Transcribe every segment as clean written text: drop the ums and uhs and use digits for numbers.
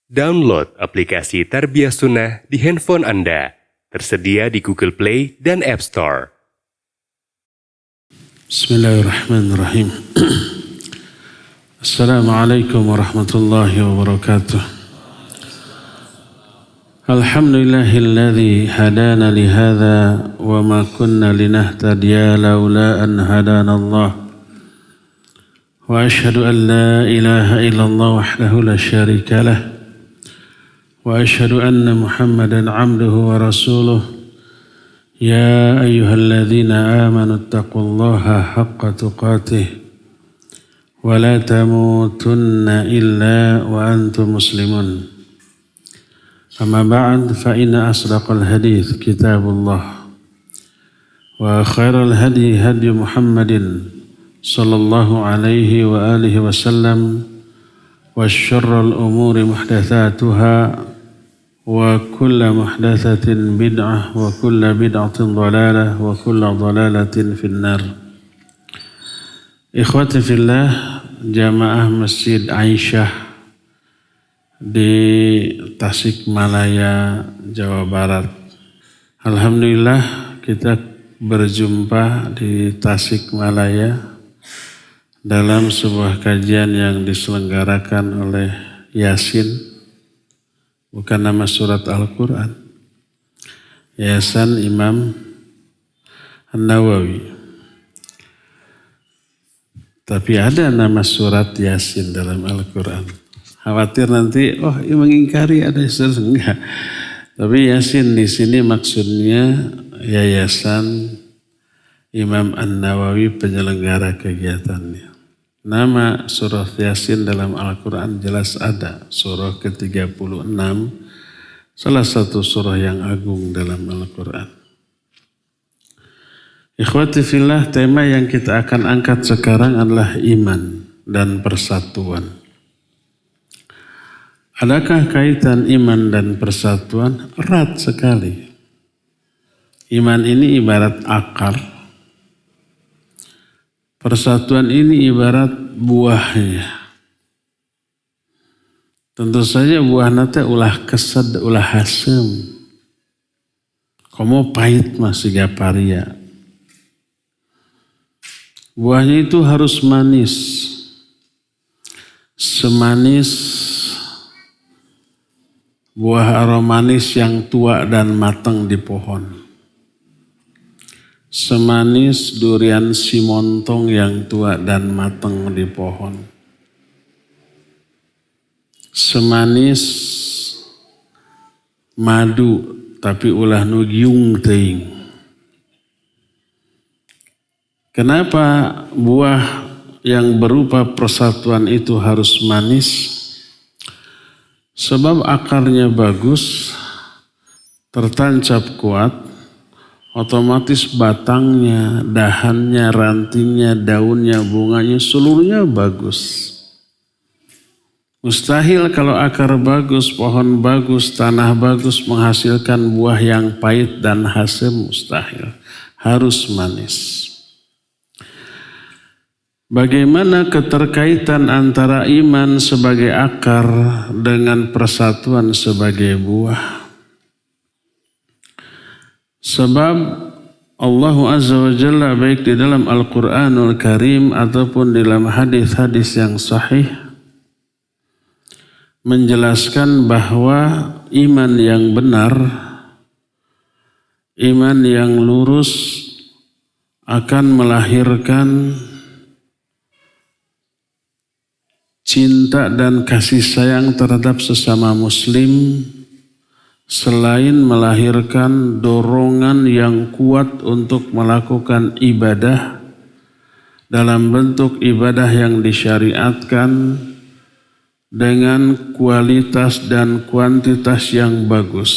Download aplikasi Tarbiyah Sunnah di handphone Anda. Tersedia di Google Play dan App Store. Bismillahirrahmanirrahim. Assalamualaikum warahmatullahi wabarakatuh. Alhamdulillahilladzi hadana lihadza wa ma kunna linahtadiya laula an hadana Allah. Wa ashhadu an la ilaha illallah wahdahu la syarika lah. Wa ashhadu anna Muhammadan abduhu wa rasuluh. Ya ayyuhalladzina amanu taqullaha haqqa tuqatih wa la tamutunna illa wa antum muslimun. Amma ba'd fa inna asdaqal hadits kitabullah wa khairal hadi hadi Muhammadin sallallahu alaihi wa alihi wasallam wa syarrul umuri muhdatsatuha wa kullu muhdatsatin bid'ah wa kullu bid'atin dhalalah wa kullu dhalalatin finnar. Ikhwati fillah, jamaah Masjid Aisyah di Tasikmalaya, Jawa Barat. Alhamdulillah kita berjumpa di Tasikmalaya dalam sebuah kajian yang diselenggarakan oleh Yasin, bukan nama surat Al-Quran, Yayasan Imam An-Nawawi. Tapi ada nama surat Yasin dalam Al-Quran. Khawatir nanti, mengingkari ada surat, enggak. Tapi Yasin di sini maksudnya Yayasan Imam An-Nawawi penyelenggara kegiatannya. Nama surah Yasin dalam Al-Quran jelas ada. Surah ke-36, salah satu surah yang agung dalam Al-Quran. Ikhwati fillah, tema yang kita akan angkat sekarang adalah iman dan persatuan. Adakah kaitan iman dan persatuan? Erat sekali. Iman ini ibarat akar. Persatuan ini ibarat buahnya. Tentu saja buah nate ulah kesed, ulah hasem. Komo pahit masih gaparia. Buahnya itu harus manis. Semanis buah aromanis yang tua dan matang di pohon. Semanis durian simontong yang tua dan matang di pohon. Semanis madu tapi ulah nugiung teing. Kenapa buah yang berupa persatuan itu harus manis? Sebab akarnya bagus, tertancap kuat, otomatis batangnya, dahannya, rantingnya, daunnya, bunganya, seluruhnya bagus. Mustahil kalau akar bagus, pohon bagus, tanah bagus menghasilkan buah yang pahit dan hasem, mustahil. Harus manis. Bagaimana keterkaitan antara iman sebagai akar dengan persatuan sebagai buah? Sebab Allah Azza wa Jalla baik di dalam Al-Quranul Karim ataupun dalam hadis-hadis yang sahih menjelaskan bahwa iman yang benar, iman yang lurus akan melahirkan cinta dan kasih sayang terhadap sesama muslim, selain melahirkan dorongan yang kuat untuk melakukan ibadah dalam bentuk ibadah yang disyariatkan dengan kualitas dan kuantitas yang bagus.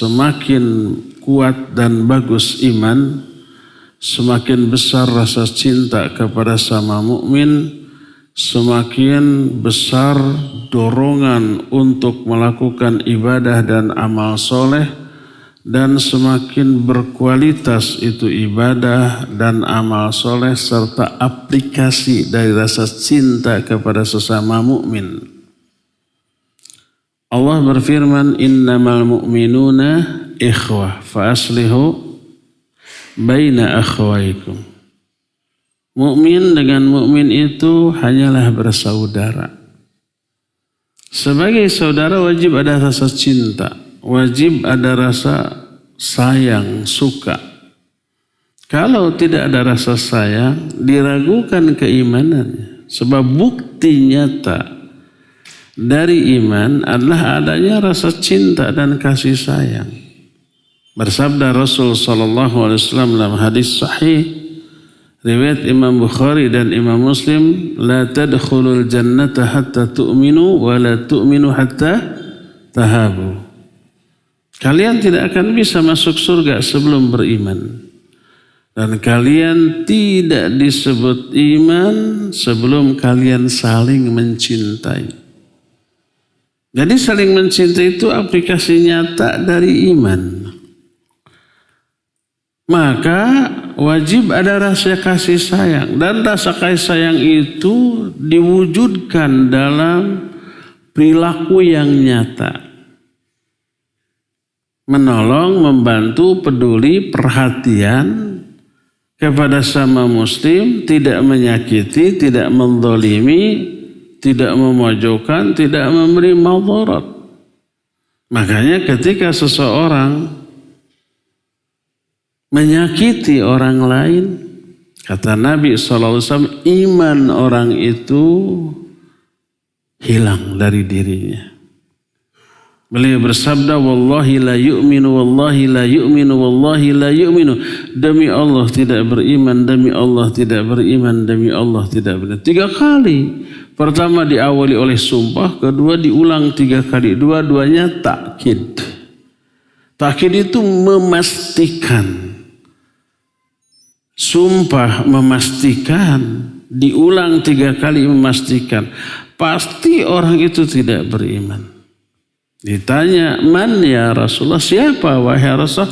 Semakin kuat dan bagus iman, semakin besar rasa cinta kepada sama mukmin, semakin besar dorongan untuk melakukan ibadah dan amal soleh, dan semakin berkualitas itu ibadah dan amal soleh serta aplikasi dari rasa cinta kepada sesama mukmin. Allah berfirman, innamal mu'minuna ikhwah fa aslihu baina akhwaikum. Mukmin dengan mukmin itu hanyalah bersaudara. Sebagai saudara wajib ada rasa cinta, wajib ada rasa sayang, suka. Kalau tidak ada rasa sayang, diragukan keimanannya. Sebab bukti nyata dari iman adalah adanya rasa cinta dan kasih sayang. Bersabda Rasul SAW dalam hadis sahih riwayat Imam Bukhari dan Imam Muslim, la tadkhulul jannata hatta tu'minu wa la tu'minu hatta tahabu. Kalian tidak akan bisa masuk surga sebelum beriman. Dan kalian tidak disebut iman sebelum kalian saling mencintai. Jadi saling mencintai itu aplikasi nyata dari iman. Maka wajib ada rasa kasih sayang. Dan rasa kasih sayang itu diwujudkan dalam perilaku yang nyata. Menolong, membantu, peduli, perhatian kepada sama muslim, tidak menyakiti, tidak menzalimi, tidak memojokkan, tidak memberi madarat. Makanya ketika seseorang menyakiti orang lain, kata Nabi SAW, iman orang itu hilang dari dirinya. Beliau bersabda, wallahi la yu'minu, wallahi la yu'minu, wallahi la yu'minu. Demi Allah tidak beriman, demi Allah tidak beriman, demi Allah tidak beriman. 3 kali. Pertama diawali oleh sumpah, kedua diulang 3 kali. Dua-duanya takkid. Takkid itu memastikan. Sumpah memastikan, diulang 3 kali memastikan. Pasti orang itu tidak beriman. Ditanya, man ya Rasulullah, siapa wahai Rasul?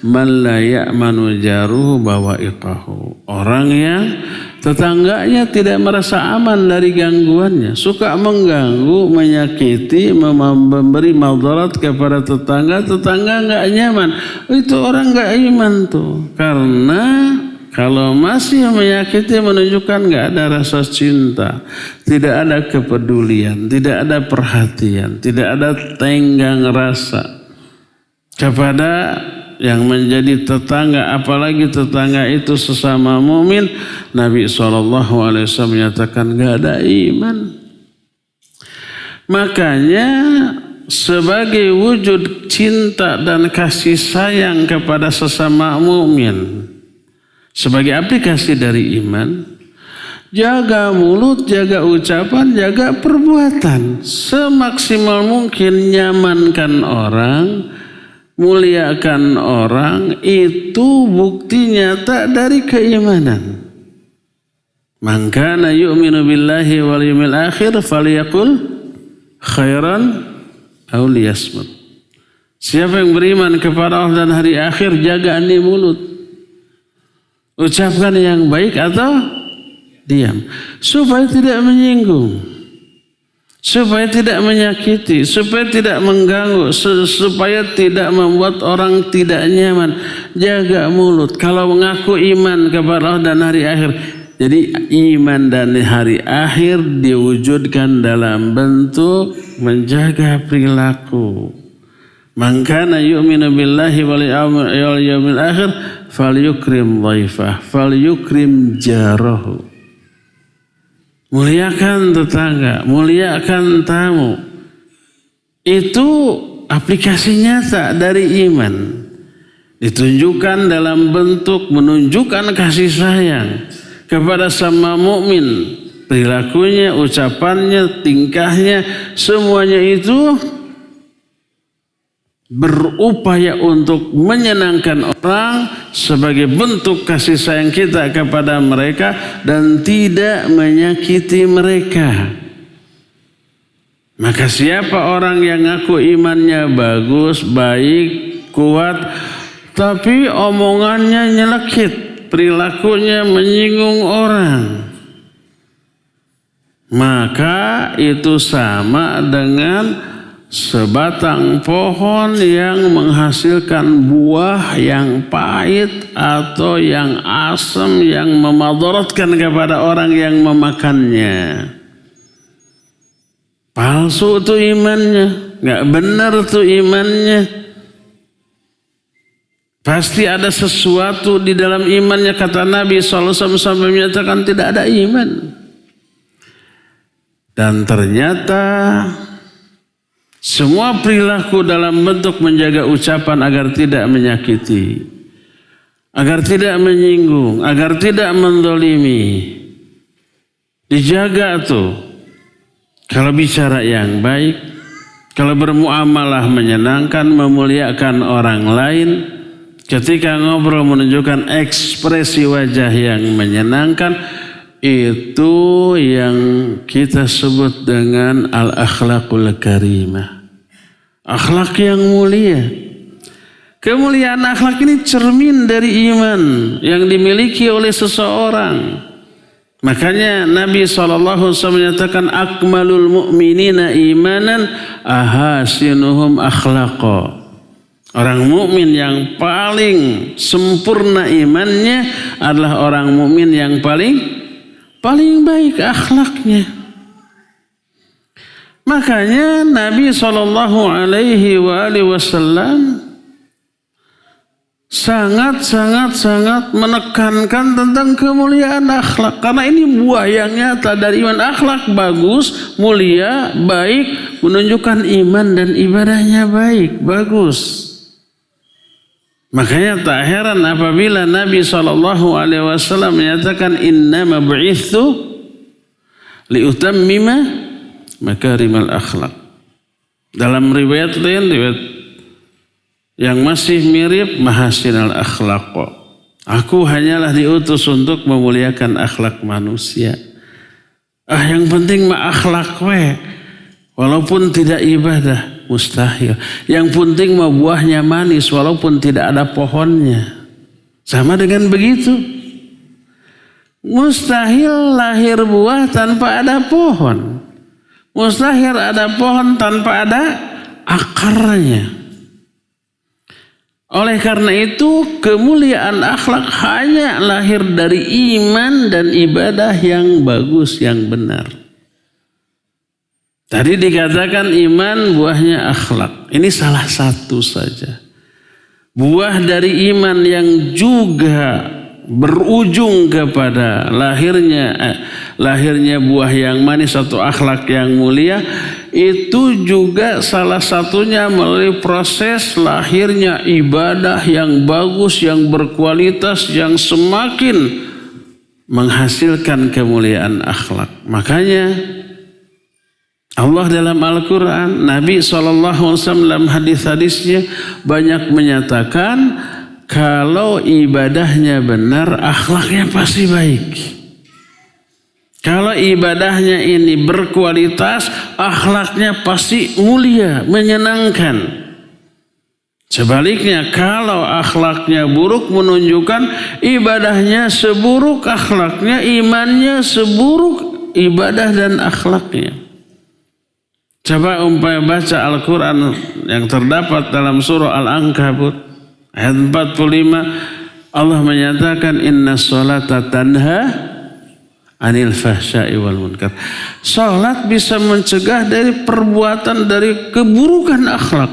Man la ya'manu jaruhu bawa'iqahu. Orang yang tetangganya tidak merasa aman dari gangguannya. Suka mengganggu, menyakiti, memberi madarat kepada tetangga. Tetangga enggak nyaman. Itu orang enggak iman tuh. Karena kalau masih menyakiti menunjukkan enggak ada rasa cinta, tidak ada kepedulian, tidak ada perhatian, tidak ada tenggang rasa kepada yang menjadi tetangga, apalagi tetangga itu sesama mukmin. Nabi SAW menyatakan enggak ada iman. Makanya sebagai wujud cinta dan kasih sayang kepada sesama mukmin, sebagai aplikasi dari iman, jaga mulut, jaga ucapan, jaga perbuatan. Semaksimal mungkin nyamankan orang, muliakan orang, itu bukti nyata dari keimanan. Man kana yu'minu billahi wal yawmil akhir falyaqul khairan aw liyasmut. Siapa yang beriman kepada Allah dan hari akhir, jaga nih mulut. Ucapkan yang baik atau diam. Supaya tidak menyinggung. Supaya tidak menyakiti. Supaya tidak mengganggu. Supaya tidak membuat orang tidak nyaman. Jaga mulut. Kalau mengaku iman kepada Allah dan hari akhir. Jadi iman dan hari akhir diwujudkan dalam bentuk menjaga perilaku. Man kana yu'minu billahi wal yawmil akhir falyukrim dhaifah, falyukrim jarahu. Muliakan tetangga, muliakan tamu. Itu aplikasi nyata dari iman. Ditunjukkan dalam bentuk menunjukkan kasih sayang kepada sama mukmin. Perilakunya, ucapannya, tingkahnya, semuanya itu berupaya untuk menyenangkan orang sebagai bentuk kasih sayang kita kepada mereka dan tidak menyakiti mereka. Maka siapa orang yang ngaku imannya bagus, baik, kuat, tapi omongannya nyelekit, perilakunya menyinggung orang, maka itu sama dengan sebatang pohon yang menghasilkan buah yang pahit atau yang asam yang memadaratkan kepada orang yang memakannya. Palsu tuh imannya, nggak benar tuh imannya. Pasti ada sesuatu di dalam imannya, kata Nabi SAW sampai menyatakan tidak ada iman. Dan ternyata semua perilaku dalam bentuk menjaga ucapan agar tidak menyakiti, agar tidak menyinggung, agar tidak mendolimi, dijaga tuh. Kalau bicara yang baik, kalau bermuamalah menyenangkan, memuliakan orang lain, ketika ngobrol menunjukkan ekspresi wajah yang menyenangkan, itu yang kita sebut dengan al-akhlaqul karimah. Akhlak yang mulia. Kemuliaan akhlak ini cermin dari iman yang dimiliki oleh seseorang. Makanya Nabi SAW menyatakan akmalul mu'minina imanan ahasinuhum akhlaqa. Orang mukmin yang paling sempurna imannya adalah orang mukmin yang paling baik akhlaknya. Makanya Nabi SAW sangat menekankan tentang kemuliaan akhlak. Karena ini buah yang nyata dari iman. Akhlak bagus, mulia, baik, menunjukkan iman dan ibadahnya baik, bagus. Makanya tak heran apabila Nabi SAW menyatakan innama bu'ithu liutammima makarimal akhlak. Dalam riwayat lain, riwayat yang masih mirip mahasinal akhlaq. Aku hanyalah diutus untuk memuliakan akhlak manusia. Yang penting mah akhlak we. Walaupun tidak ibadah, mustahil. Yang penting mah buahnya manis walaupun tidak ada pohonnya. Sama dengan begitu. Mustahil lahir buah tanpa ada pohon. Mustahil ada pohon tanpa ada akarnya. Oleh karena itu kemuliaan akhlak hanya lahir dari iman dan ibadah yang bagus, yang benar. Tadi dikatakan iman buahnya akhlak. Ini salah satu saja. Buah dari iman yang juga berujung kepada lahirnya buah yang manis atau akhlak yang mulia, itu juga salah satunya melalui proses lahirnya ibadah yang bagus, yang berkualitas, yang semakin menghasilkan kemuliaan akhlak. Makanya Allah dalam Al-Quran, Nabi SAW dalam hadis-hadisnya banyak menyatakan kalau ibadahnya benar, akhlaknya pasti baik. Kalau ibadahnya ini berkualitas, akhlaknya pasti mulia, menyenangkan. Sebaliknya, kalau akhlaknya buruk menunjukkan ibadahnya seburuk akhlaknya, imannya seburuk ibadah dan akhlaknya. Coba umpamanya baca Al-Quran yang terdapat dalam surah Al-Ankabut ayat 45, Allah menyatakan inna sholata tanha anil fahsya'i wal munkar. Salat bisa mencegah dari perbuatan, dari keburukan akhlak.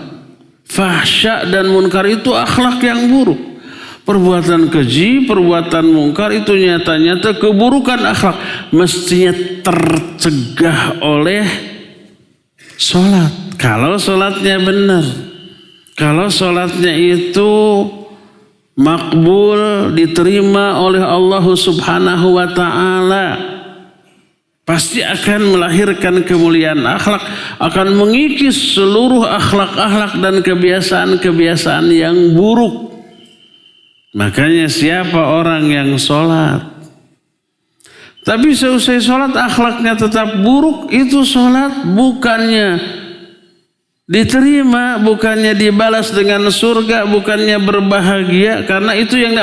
Fahsya dan munkar itu akhlak yang buruk. Perbuatan keji, perbuatan munkar itu nyata-nyata keburukan akhlak. Mestinya tercegah oleh sholat. Kalau sholatnya benar, kalau sholatnya itu makbul, diterima oleh Allah Subhanahu wa ta'ala, pasti akan melahirkan kemuliaan akhlak, akan mengikis seluruh akhlak-akhlak dan kebiasaan-kebiasaan yang buruk. Makanya siapa orang yang sholat tapi seusai sholat akhlaknya tetap buruk, itu sholat bukannya diterima, bukannya dibalas dengan surga, bukannya berbahagia, karena itu yang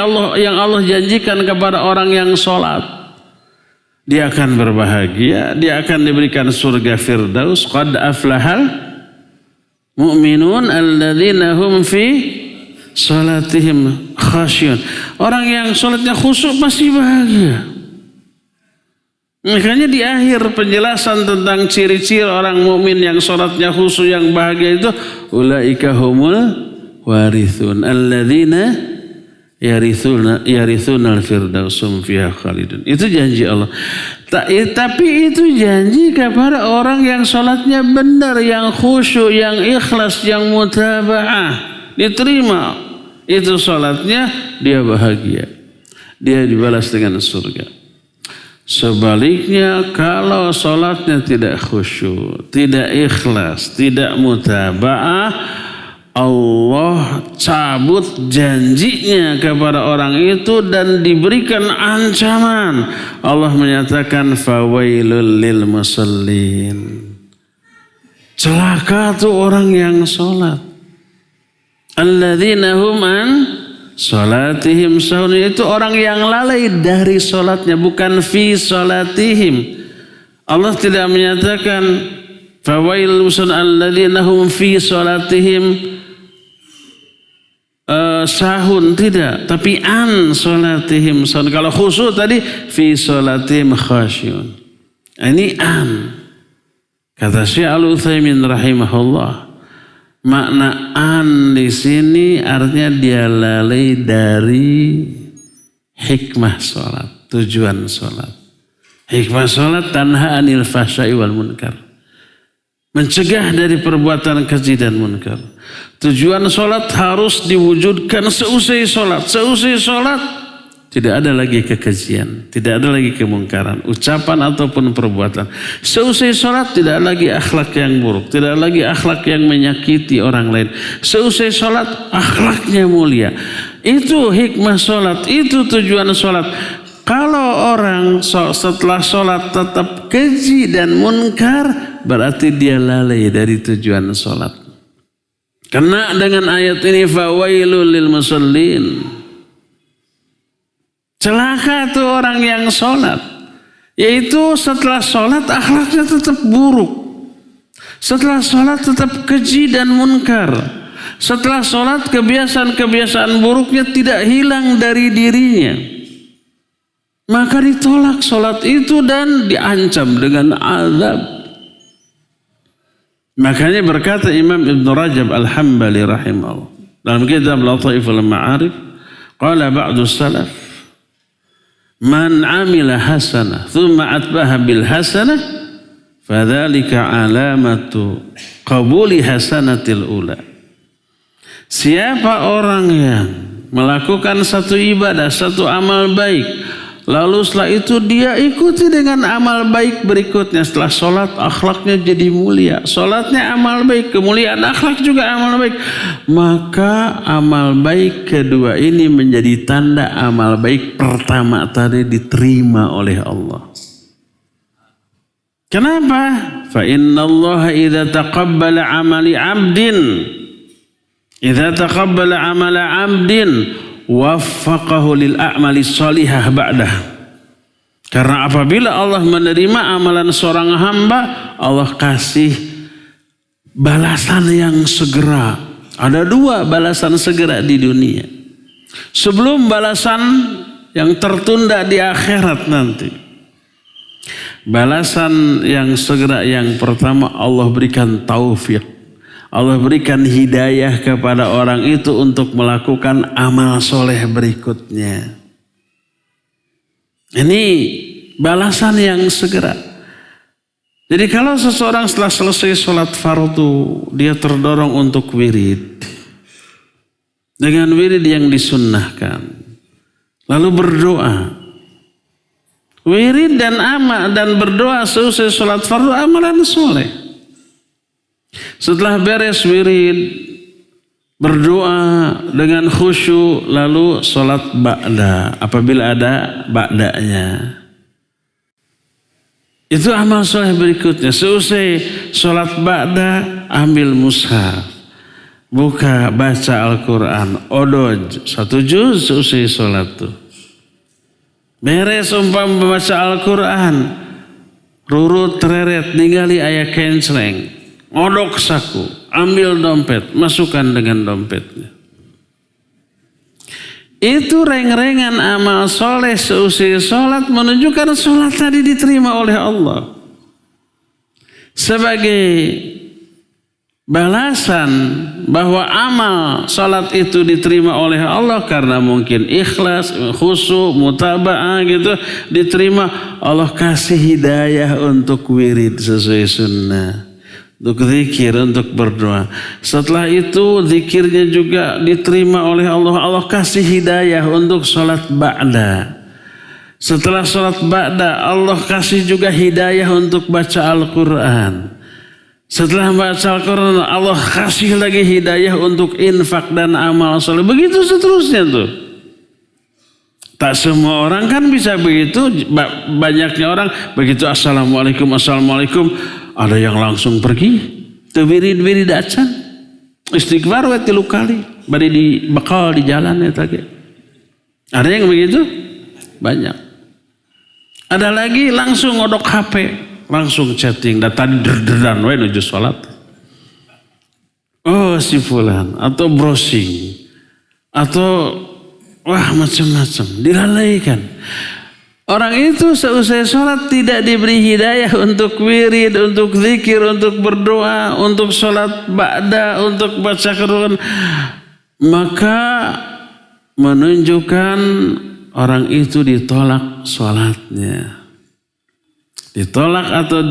Allah janjikan kepada orang yang sholat. Dia akan berbahagia, dia akan diberikan surga Firdaus, qad aflahal Mu'minun alladzina hum fi salatihim khasyun. Orang yang salatnya khusyuk pasti bahagia. Makanya di akhir penjelasan tentang ciri-ciri orang mukmin yang salatnya khusyuk yang bahagia itu, ulaika humul warithun alladzina yarithuna al-firdausum fiha khalidun. Itu janji Allah. Tapi itu janji kepada orang yang salatnya benar, yang khusyuk, yang ikhlas, yang mutaba'ah. Diterima itu salatnya, dia bahagia. Dia dibalas dengan surga. Sebaliknya kalau salatnya tidak khusyuk, tidak ikhlas, tidak mutaba'ah, Allah cabut janjinya kepada orang itu dan diberikan ancaman. Allah menyatakan fawailul lil musallin. Celaka tuh orang yang salat. Alladzina hum an salatihim sahun, itu orang yang lalai dari salatnya, bukan fi salatihim. Allah tidak menyatakan fawailul musallin alladzina hum fi salatihim sahun, tidak, tapi an salatihim sahun. Kalau khusyuk tadi fi salatihim khasyun. Ini an. Kata Syekh Al-Utsaimin rahimahullah, makna an di sini artinya dia lalai dari hikmah salat, tujuan salat. Hikmah salat tanha anil fahsya'i wal munkar, mencegah dari perbuatan keji dan munkar. Tujuan salat harus diwujudkan seusai salat. Seusai salat tidak ada lagi kekejian, tidak ada lagi kemungkaran, ucapan ataupun perbuatan. Seusai salat tidak lagi akhlak yang buruk, tidak lagi akhlak yang menyakiti orang lain. Seusai salat akhlaknya mulia. Itu hikmah salat, itu tujuan salat. Kalau orang setelah salat tetap keji dan munkar, berarti dia lalai dari tujuan salat. Kena dengan ayat ini fawailul lil musallin. Celaka tuh orang yang salat, yaitu setelah salat akhlaknya tetap buruk. Setelah salat tetap keji dan munkar. Setelah salat kebiasaan-kebiasaan buruknya tidak hilang dari dirinya. Maka ditolak salat itu dan diancam dengan azab. Makanya berkata Imam Ibn Rajab Al-Hambali rahimahullah dalam kitab Lataiful Ma'arif, qala ba'du salaf, man amila hasanah thumma atbaha bil hasanah fadzalika alamatu qabuli hasanatil ula. Siapa orang yang melakukan satu ibadah, satu amal baik, lalu setelah itu dia ikuti dengan amal baik berikutnya. Setelah sholat akhlaknya jadi mulia, sholatnya amal baik, kemuliaan akhlak juga amal baik, maka amal baik kedua ini menjadi tanda amal baik pertama tadi diterima oleh Allah. Kenapa? Fa inna Allah idza taqabbala amali 'abdin, idza taqabbala amala 'abdin waffaqahu lil a'mali shalihah ba'dah. Karena apabila Allah menerima amalan seorang hamba, Allah kasih balasan yang segera. Ada dua balasan segera di dunia, sebelum balasan yang tertunda di akhirat nanti. Balasan yang segera yang pertama, Allah berikan taufik, Allah berikan hidayah kepada orang itu untuk melakukan amal soleh berikutnya. Ini balasan yang segera. Jadi kalau seseorang setelah selesai sholat fardu, dia terdorong untuk wirid. Dengan wirid yang disunnahkan. Lalu berdoa. Wirid dan amal dan berdoa selesai sholat fardu amalan soleh. Setelah beres wirid, berdoa dengan khusyuk, lalu sholat ba'da apabila ada ba'danya. Itu amal soleh berikutnya. Selesai sholat ba'da, ambil mushaf, buka, baca Al-Quran, odoj, 1 juz selesai sholat tuh. Beres umpama baca Al-Quran, rurut tereret, ningali ayat kenceleng, odok saku, ambil dompet, masukkan dengan dompetnya. Itu reng-rengan amal soleh seusai sholat menunjukkan sholat tadi diterima oleh Allah. Sebagai balasan bahwa amal sholat itu diterima oleh Allah karena mungkin ikhlas, khusyuk, mutaba'ah gitu diterima. Allah kasih hidayah untuk wirid sesuai sunnah, untuk zikir, untuk berdoa. Setelah itu zikirnya juga diterima oleh Allah. Allah kasih hidayah untuk sholat ba'da. Setelah sholat ba'da Allah kasih juga hidayah untuk baca Al-Quran. Setelah baca Al-Quran Allah kasih lagi hidayah untuk infak dan amal soleh. Begitu seterusnya tuh. Tak semua orang kan bisa begitu. Banyaknya orang begitu assalamualaikum, assalamualaikum. Ada yang langsung pergi. Tewirid-wirid acan. Istighfar wa 3 kali. Bari di bakal di jalan ya tadi. Ada yang begitu? Banyak. Ada lagi langsung ngodok HP. Langsung chatting. Dan tadi der-deran we nuju sholat. Oh si fulan. Atau browsing. Atau wah macam-macam. Dilalaikan. Orang itu seusai sholat tidak diberi hidayah untuk wirid, untuk zikir, untuk berdoa, untuk sholat ba'da, untuk baca Quran. Maka menunjukkan orang itu ditolak sholatnya. Ditolak atau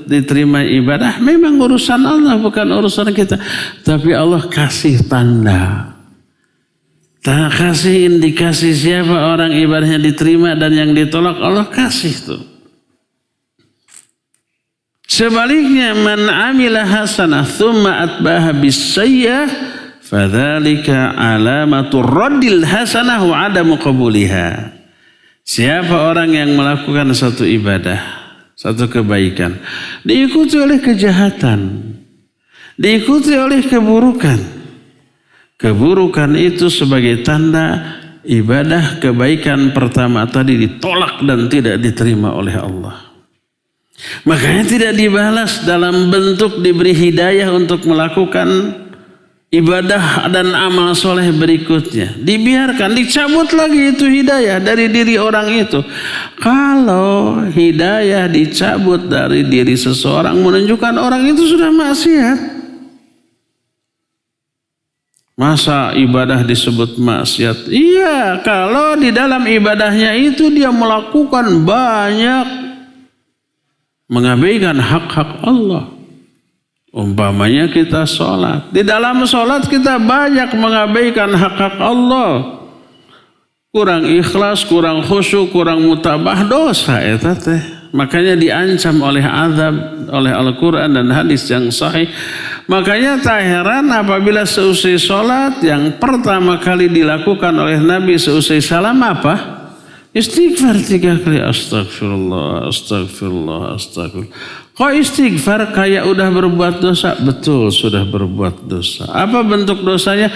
diterima ibadah memang urusan Allah, bukan urusan kita. Tapi Allah kasih tanda. Tak kasih indikasi siapa orang ibadahnya diterima dan yang ditolak Allah kasih tuh. Sebaliknya man amila hasanah thumma atbaha bisayyah fadzalika alamatur raddil hasanah wa adamu qabuliha. Siapa orang yang melakukan satu ibadah, satu kebaikan, diikuti oleh kejahatan, diikuti oleh keburukan. Keburukan itu sebagai tanda ibadah kebaikan pertama tadi ditolak dan tidak diterima oleh Allah. Makanya tidak dibalas dalam bentuk diberi hidayah untuk melakukan ibadah dan amal soleh berikutnya. Dibiarkan, dicabut lagi itu hidayah dari diri orang itu. Kalau hidayah dicabut dari diri seseorang menunjukkan orang itu sudah maksiat. Masa ibadah disebut maksiat? Iya, kalau di dalam ibadahnya itu dia melakukan banyak mengabaikan hak-hak Allah. Umpamanya kita sholat. Di dalam sholat kita banyak mengabaikan hak-hak Allah. Kurang ikhlas, kurang khusyuk, kurang mutabah, dosa eta teh. Makanya diancam oleh azab oleh Al-Quran dan hadis yang sahih. Makanya tak heran apabila seusai sholat yang pertama kali dilakukan oleh Nabi seusai salam apa? Istighfar 3 kali. Astagfirullah, astagfirullah, astagfirullah. Kok istighfar kayak udah berbuat dosa? Betul, sudah berbuat dosa. Apa bentuk dosanya?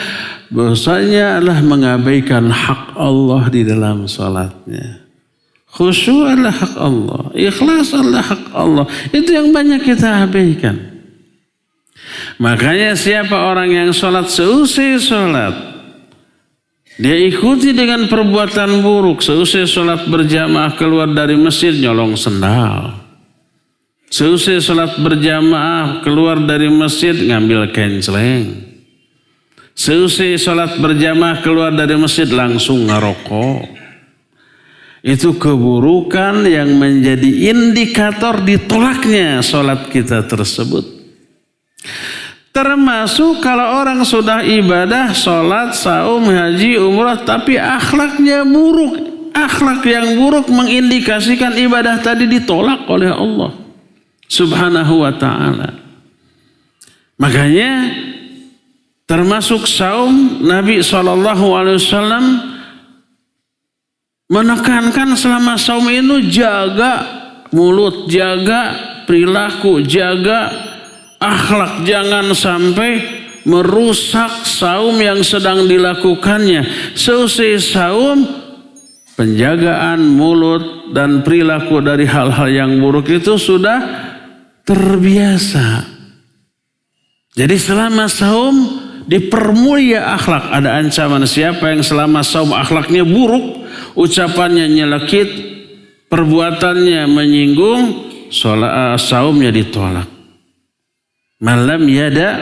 Dosanya adalah mengabaikan hak Allah di dalam sholatnya. Khusyuk adalah hak Allah. Ikhlas adalah hak Allah. Itu yang banyak kita abaikan. Makanya siapa orang yang sholat seusai sholat, dia ikuti dengan perbuatan buruk. Seusai sholat berjamaah keluar dari masjid nyolong sendal. Seusai sholat berjamaah keluar dari masjid ngambil kenceleng. Seusai sholat berjamaah keluar dari masjid langsung ngerokok. Itu keburukan yang menjadi indikator ditolaknya sholat kita tersebut. Termasuk kalau orang sudah ibadah, sholat, saum, haji, umrah, tapi akhlaknya buruk. Akhlak yang buruk mengindikasikan ibadah tadi ditolak oleh Allah Subhanahu wa ta'ala. Makanya termasuk saum, Nabi SAW menekankan selama saum itu jaga mulut, jaga perilaku, jaga akhlak, jangan sampai merusak saum yang sedang dilakukannya. Seusai saum, penjagaan mulut dan perilaku dari hal-hal yang buruk itu sudah terbiasa. Jadi selama saum dipermulia akhlak. Ada ancaman siapa yang selama saum akhlaknya buruk, ucapannya nyelekit, perbuatannya menyinggung, saumnya ditolak. Malam yada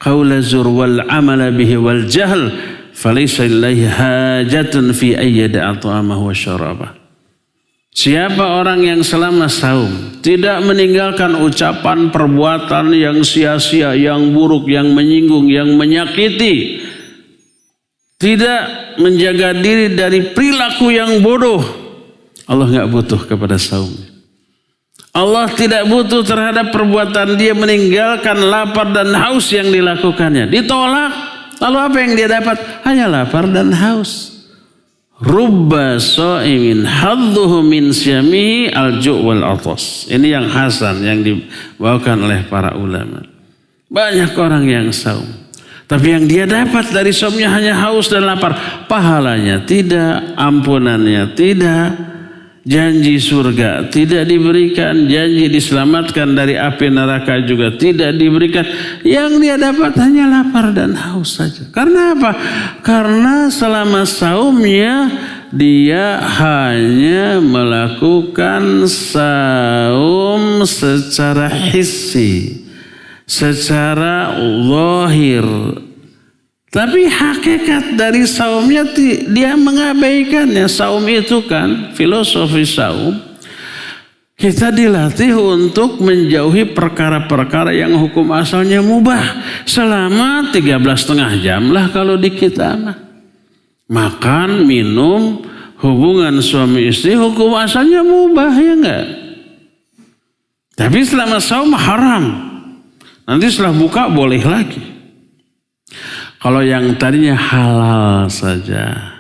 qaula zur wal amala bihi wal jahl falaysa lillahi hajatun fi ayyada ta'amahu wa syarabah. Siapa orang yang selama saum tidak meninggalkan ucapan perbuatan yang sia-sia, yang buruk, yang menyinggung, yang menyakiti, tidak menjaga diri dari perilaku yang bodoh, Allah enggak butuh kepada saum. Allah tidak butuh terhadap perbuatan dia meninggalkan lapar dan haus yang dilakukannya. Ditolak. Lalu apa yang dia dapat? Hanya lapar dan haus. Rubba sha'imin hadduhu min syamihi al-ju' wal atas. Ini yang hasan yang dibawakan oleh para ulama. Banyak orang yang saum, tapi yang dia dapat dari saumnya hanya haus dan lapar. Pahalanya tidak, ampunannya tidak, janji surga tidak diberikan, janji diselamatkan dari api neraka juga tidak diberikan. Yang dia dapat hanya lapar dan haus saja. Karena apa? Karena selama saumnya dia hanya melakukan saum secara hissi, secara zahir. Tapi hakikat dari saumnya dia mengabaikannya. Saum itu kan filosofi saum. Kita dilatih untuk menjauhi perkara-perkara yang hukum asalnya mubah. Selama 13,5 jam lah kalau di kita mah. Makan, minum, hubungan suami istri hukum asalnya mubah, ya enggak? Tapi selama saum haram. Nanti setelah buka boleh lagi. Kalau yang tadinya halal saja,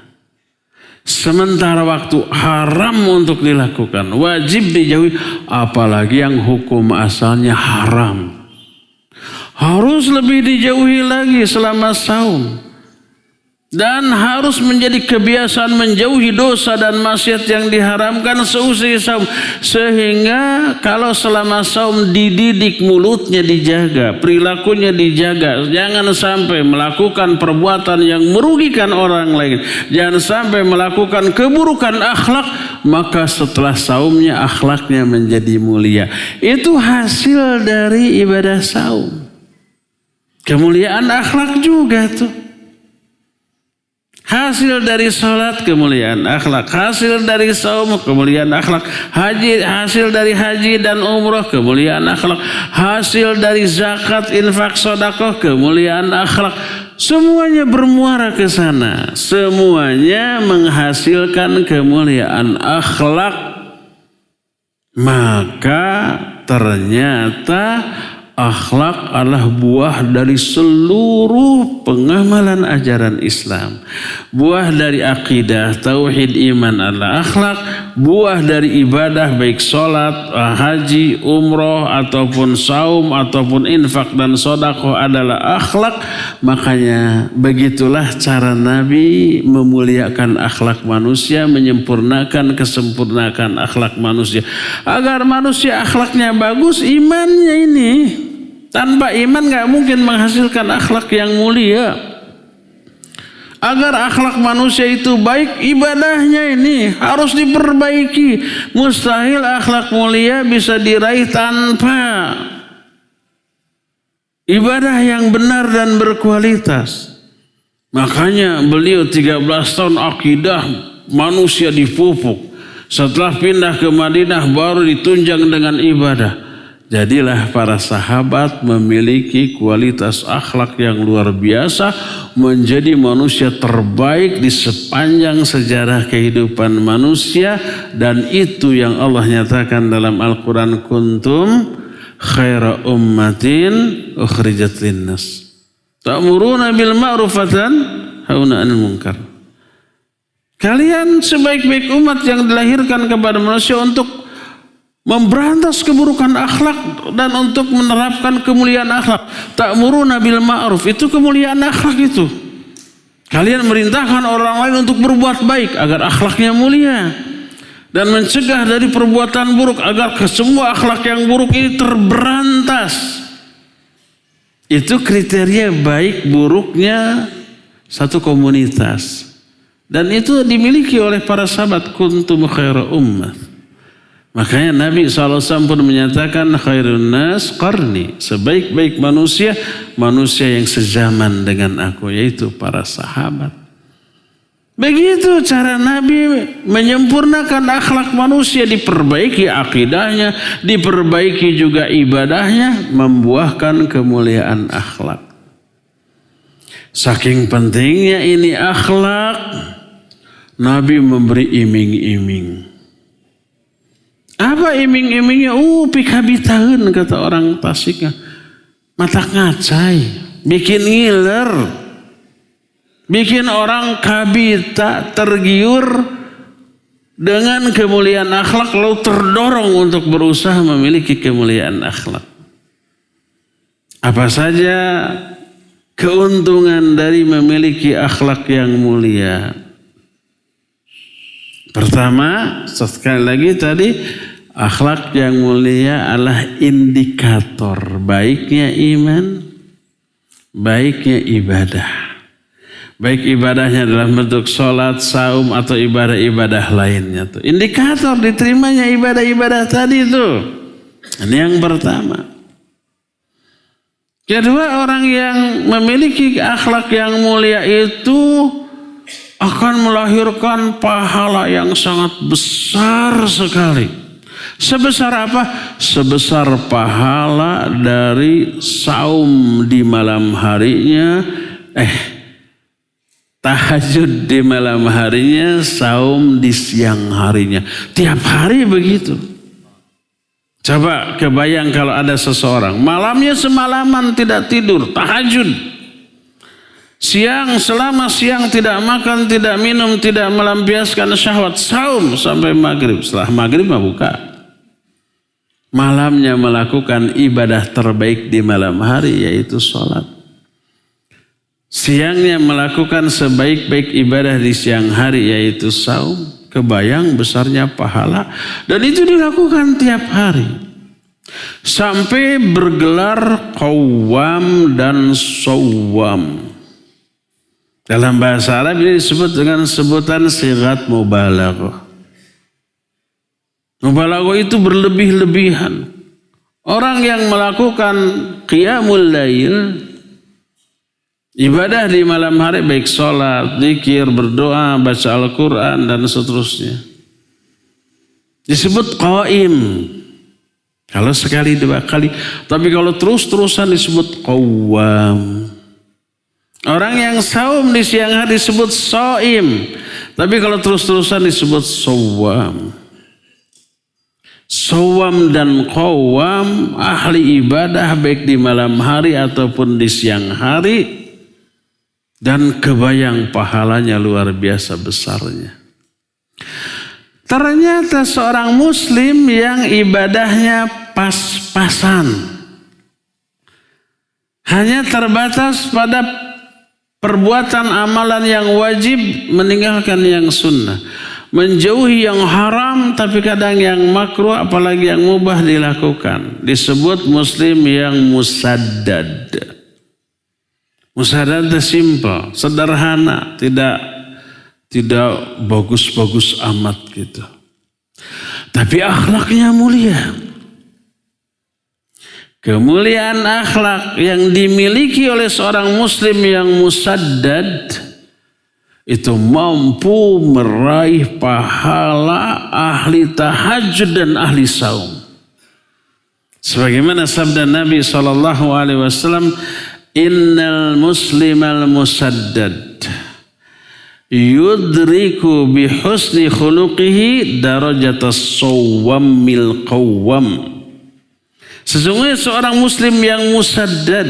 sementara waktu haram untuk dilakukan, wajib dijauhi. Apalagi yang hukum asalnya haram, harus lebih dijauhi lagi selama saum. Dan harus menjadi kebiasaan menjauhi dosa dan maksiat yang diharamkan seusai saum. Sehingga kalau selama saum dididik, mulutnya dijaga, perilakunya dijaga. Jangan sampai melakukan perbuatan yang merugikan orang lain. Jangan sampai melakukan keburukan akhlak. Maka setelah saumnya akhlaknya menjadi mulia. Itu hasil dari ibadah saum. Kemuliaan akhlak juga tuh. Hasil dari salat kemuliaan akhlak, hasil dari saum kemuliaan akhlak, hasil dari haji dan umrah kemuliaan akhlak, hasil dari zakat, infak, sedekah kemuliaan akhlak. Semuanya bermuara ke sana. Semuanya menghasilkan kemuliaan akhlak. Maka ternyata akhlak adalah buah dari seluruh pengamalan ajaran Islam. Buah dari akidah, tauhid, iman adalah akhlak. Buah dari ibadah baik sholat, haji, umroh, ataupun saum, ataupun infak dan sedekah adalah akhlak. Makanya begitulah cara Nabi memuliakan akhlak manusia, menyempurnakan kesempurnaan akhlak manusia. Agar manusia akhlaknya bagus, imannya ini. Tanpa iman gak mungkin menghasilkan akhlak yang mulia. Agar akhlak manusia itu baik, ibadahnya ini harus diperbaiki. Mustahil akhlak mulia bisa diraih tanpa ibadah yang benar dan berkualitas. Makanya beliau 13 tahun akidah manusia dipupuk. Setelah pindah ke Madinah baru ditunjang dengan ibadah. Jadilah para sahabat memiliki kualitas akhlak yang luar biasa, menjadi manusia terbaik di sepanjang sejarah kehidupan manusia. Dan itu yang Allah nyatakan dalam Al-Quran, kuntum khaira ummatin ukhrijat linnas ta'muruna bil ma'ruf wa tanhauna 'anil munkar. Kalian sebaik-baik umat yang dilahirkan kepada manusia untuk memberantas keburukan akhlak dan untuk menerapkan kemuliaan akhlak. Ta'muruna bil ma'ruf, itu kemuliaan akhlak itu. Kalian merintahkan orang lain untuk berbuat baik agar akhlaknya mulia, dan mencegah dari perbuatan buruk agar semua akhlak yang buruk ini terberantas. Itu kriteria baik buruknya satu komunitas. Dan itu dimiliki oleh para sahabat, kuntum khaira ummah. Makanya Nabi SAW pun menyatakan khairun nas qarni. Sebaik-baik manusia, manusia yang sezaman dengan aku, yaitu para sahabat. Begitu cara Nabi menyempurnakan akhlak manusia, diperbaiki akidahnya, diperbaiki juga ibadahnya, membuahkan kemuliaan akhlak. Saking pentingnya ini akhlak, Nabi memberi iming-iming. Apa iming-imingnya? Pikabitaheun kata orang Tasiknya. Mata ngacai, bikin ngiler. Bikin orang kabita, tergiur dengan kemuliaan akhlak, lalu terdorong untuk berusaha memiliki kemuliaan akhlak. Apa saja keuntungan dari memiliki akhlak yang mulia? Pertama, sekali lagi tadi, akhlak yang mulia adalah indikator baiknya iman, baiknya ibadah. Baik ibadahnya dalam bentuk sholat, saum, atau ibadah-ibadah lainnya. Indikator diterimanya ibadah-ibadah tadi itu. Ini yang pertama. Kedua, orang yang memiliki akhlak yang mulia itu akan melahirkan pahala yang sangat besar sekali. Sebesar apa? Sebesar pahala dari saum di malam harinya, tahajud di malam harinya, saum di siang harinya. Tiap hari begitu. Coba kebayang kalau ada seseorang malamnya semalaman tidak tidur, tahajud. Siang, selama siang tidak makan, tidak minum, tidak melampiaskan syahwat, saum sampai maghrib. Setelah maghrib mah buka. Malamnya melakukan ibadah terbaik di malam hari, yaitu sholat. Siangnya melakukan sebaik-baik ibadah di siang hari, yaitu saum. Kebayang besarnya pahala. Dan itu dilakukan tiap hari. Sampai bergelar qawwam dan sawwam. Dalam bahasa Arab ini disebut dengan sebutan sighat mubalaghah. Mubalaghah itu berlebih-lebihan. Orang yang melakukan qiyamul lail, ibadah di malam hari, baik sholat, zikir, berdoa, baca Al-Quran, dan seterusnya, disebut qaim. Kalau sekali, dua kali. Tapi kalau terus-terusan disebut qawwam. Orang yang saum di siang hari disebut shaim. Tapi kalau terus-terusan disebut sawwam. Sawwam dan qawwam ahli ibadah baik di malam hari ataupun di siang hari. Dan kebayang pahalanya luar biasa besarnya. Ternyata seorang muslim yang ibadahnya pas-pasan. Hanya terbatas pada perbuatan amalan yang wajib, meninggalkan yang sunnah. Menjauhi yang haram, tapi kadang yang makruh, apalagi yang mubah dilakukan. Disebut muslim yang musaddad. Musaddad itu simple, sederhana, tidak bagus-bagus amat gitu. Tapi akhlaknya mulia. Kemuliaan akhlak yang dimiliki oleh seorang muslim yang musaddad itu mampu meraih pahala ahli tahajud dan ahli saum. Sebagaimana sabda Nabi SAW, innal muslimal musaddad yudriku bihusni khuluqihi darajatas sawwamil qawwam. Sesungguhnya seorang muslim yang musaddad,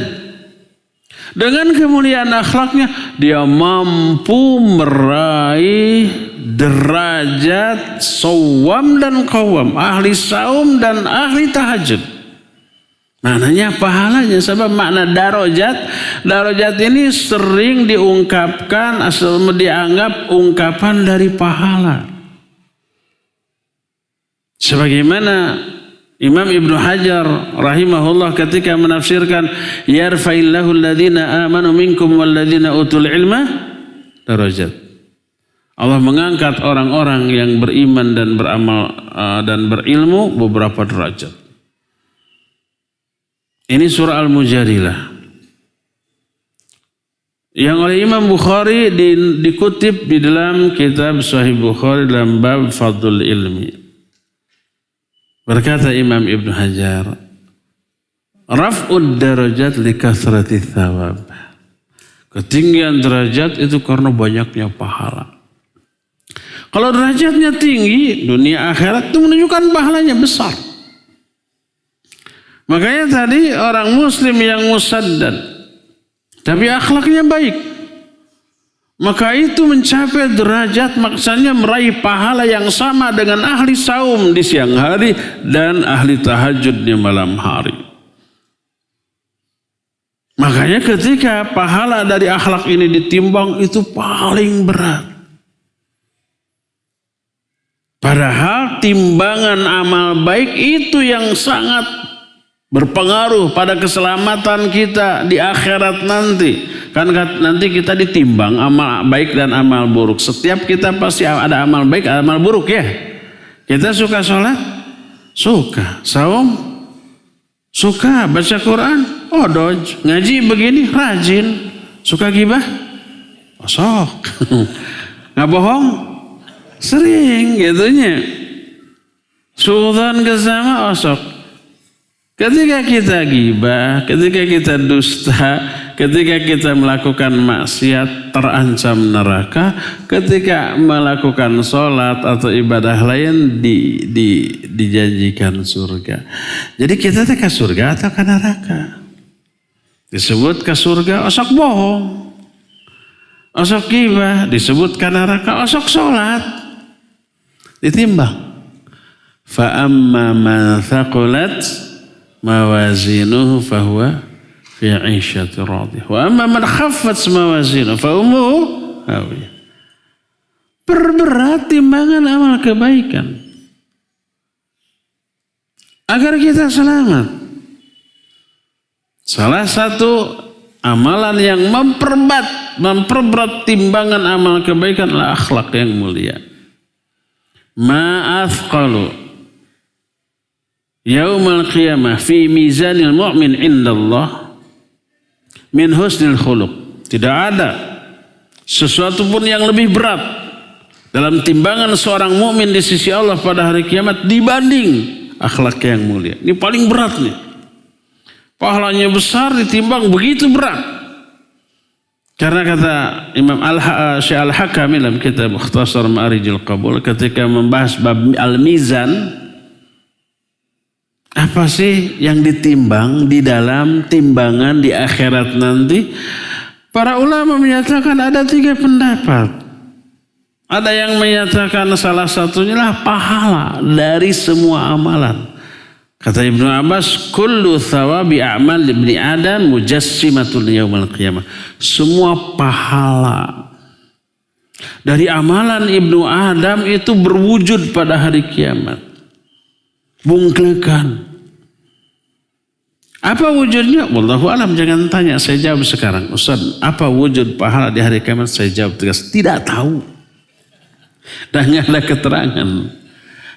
dengan kemuliaan akhlaknya, dia mampu meraih derajat sawwam dan qawwam, ahli saum dan ahli tahajud. Maknanya pahalanya, sebab makna darajat ini sering diungkapkan, asal dianggap ungkapan dari pahala. Sebagaimana Imam Ibnu Hajar rahimahullah ketika menafsirkan yarfa'illahu alladhina amanu minkum walladhina utul ilma darajat. Allah mengangkat orang-orang yang beriman dan beramal dan berilmu beberapa derajat. Ini surah Al-Mujadilah. Yang oleh Imam Bukhari dikutip di dalam kitab Sahih Bukhari dalam bab Fadlul Ilmi. Berkata Imam Ibn Hajar, raf'ud darajat li kasrati thawab. Ketinggian derajat itu karena banyaknya pahala. Kalau derajatnya tinggi, dunia akhirat itu menunjukkan pahalanya besar. Makanya tadi orang muslim yang musaddad, tapi akhlaknya baik, maka itu mencapai derajat, maksudnya meraih pahala yang sama dengan ahli saum di siang hari dan ahli tahajud di malam hari. Makanya ketika pahala dari akhlak ini ditimbang itu paling berat. Padahal timbangan amal baik itu yang sangat berpengaruh pada keselamatan kita di akhirat nanti. Kan nanti kita ditimbang amal baik dan amal buruk. Setiap kita pasti ada amal baik, ada amal buruk ya. Kita suka sholat? Suka. Saum? Suka. Baca Quran? Oh doj. Ngaji begini? Rajin. Suka gibah? Oh sok. Nggak bohong? Sering gitunya. Suudzon kesama? Oh sok. Ketika kita gibah, ketika kita dusta, ketika kita melakukan maksiat terancam neraka, ketika melakukan sholat atau ibadah lain dijanjikan surga. Jadi kita ke surga atau ke neraka? Disebut ke surga, osok bohong. Osok gibah, disebut ke neraka, osok sholat. Ditimbang. Fa amma man thaqulat mawazinuhu fahuwa fi 'ishatin radiyah wa amma man khaffat mawazinuhu fa ummuhu hawiyah. Perberat timbangan amal kebaikan agar kita selamat. Salah satu amalan yang memperberat timbangan amal kebaikan adalah akhlak yang mulia. Ma'athqalu Yaumal qiyamah fi mizanil mu'min indallah min husnil khuluq. Tidak ada sesuatu pun yang lebih berat dalam timbangan seorang mukmin di sisi Allah pada hari kiamat dibanding akhlak yang mulia. Ini paling berat nih. Pahalanya besar ditimbang begitu berat. Karena kata Imam Syekh Al-Hakami dalam kitab Mukhtasar Ma'arijil Qabul ketika membahas bab al-mizan, apa sih yang ditimbang di dalam timbangan di akhirat nanti? Para ulama menyatakan ada 3 pendapat. Ada yang menyatakan salah satunya lah pahala dari semua amalan. Kata Ibnu Abbas, kullu thawabi a'mal ibni Adam mujassimatul yaumal qiyamah. Semua pahala dari amalan Ibnu Adam itu berwujud pada hari kiamat. Bungklekan. Apa wujudnya? Wallahu alam, jangan tanya, saya jawab sekarang. Ustaz, apa wujud pahala di hari kiamat? Saya jawab tegas, tidak tahu. Dan nggak ada keterangan.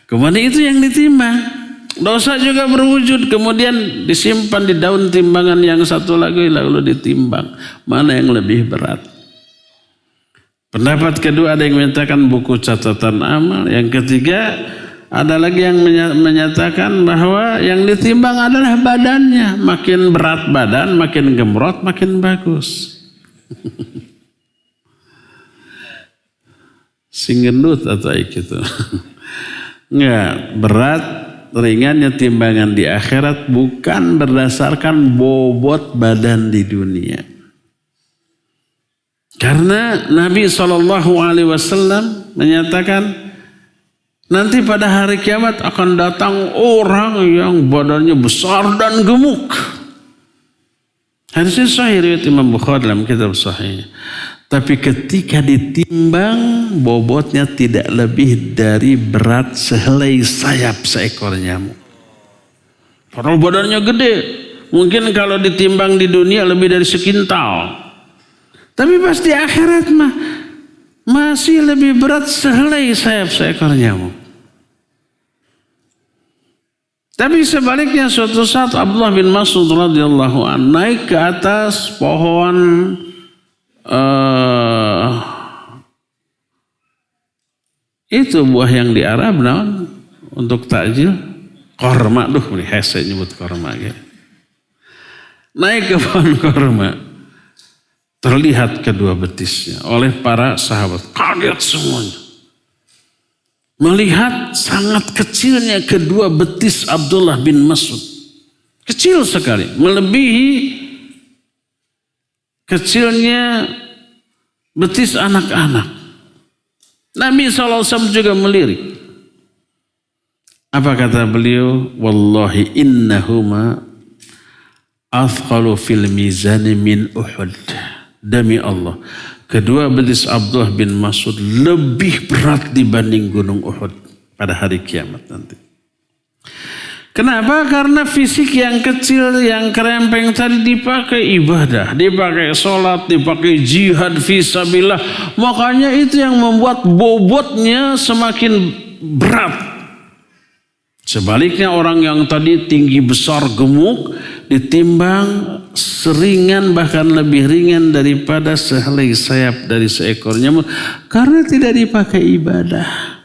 Kemudian itu yang ditimbang. Dosa juga berwujud, kemudian disimpan di daun timbangan yang satu lagi, lalu ditimbang. Mana yang lebih berat? Pendapat kedua ada yang menyatakan buku catatan amal. Yang ketiga ada lagi yang menyatakan bahwa yang ditimbang adalah badannya. Makin berat badan, makin gemrot, makin bagus. Sing gendut atau gitu. Enggak, berat ringannya timbangan di akhirat bukan berdasarkan bobot badan di dunia. Karena Nabi SAW menyatakan nanti pada hari kiamat akan datang orang yang badannya besar dan gemuk. Hadisnya sahih riwayat Imam Bukhari dalam kitab sahih. Tapi ketika ditimbang bobotnya tidak lebih dari berat sehelai sayap seekor nyamuk. Padahal badannya gede. Mungkin kalau ditimbang di dunia lebih dari sekintal. Tapi pas di akhirat mah masih lebih berat sehelai sayap seekor nyamuk. Tapi sebaliknya suatu saat Abdullah bin Mas'ud radhiyallahu anhu naik ke atas pohon itu buah yang di Arab naon untuk takjil korma, nih hese nyebut korma ya. Naik ke pohon korma, terlihat kedua betisnya oleh para sahabat, kaget semuanya melihat sangat kecilnya kedua betis Abdullah bin Mas'ud. Kecil sekali, melebihi kecilnya betis anak-anak. Nabi SAW juga melirik. Apa kata beliau? Wallahi innahuma athqalu fil mizani min Uhud. Demi Allah, kedua betis Abdullah bin Mas'ud lebih berat dibanding gunung Uhud pada hari kiamat nanti. Kenapa? Karena fisik yang kecil, yang kerempeng tadi dipakai ibadah, dipakai sholat, dipakai jihad fisabilillah. Makanya itu yang membuat bobotnya semakin berat. Sebaliknya orang yang tadi tinggi besar gemuk ditimbang seringan bahkan lebih ringan daripada sehelai sayap dari seekor nyamuk karena tidak dipakai ibadah.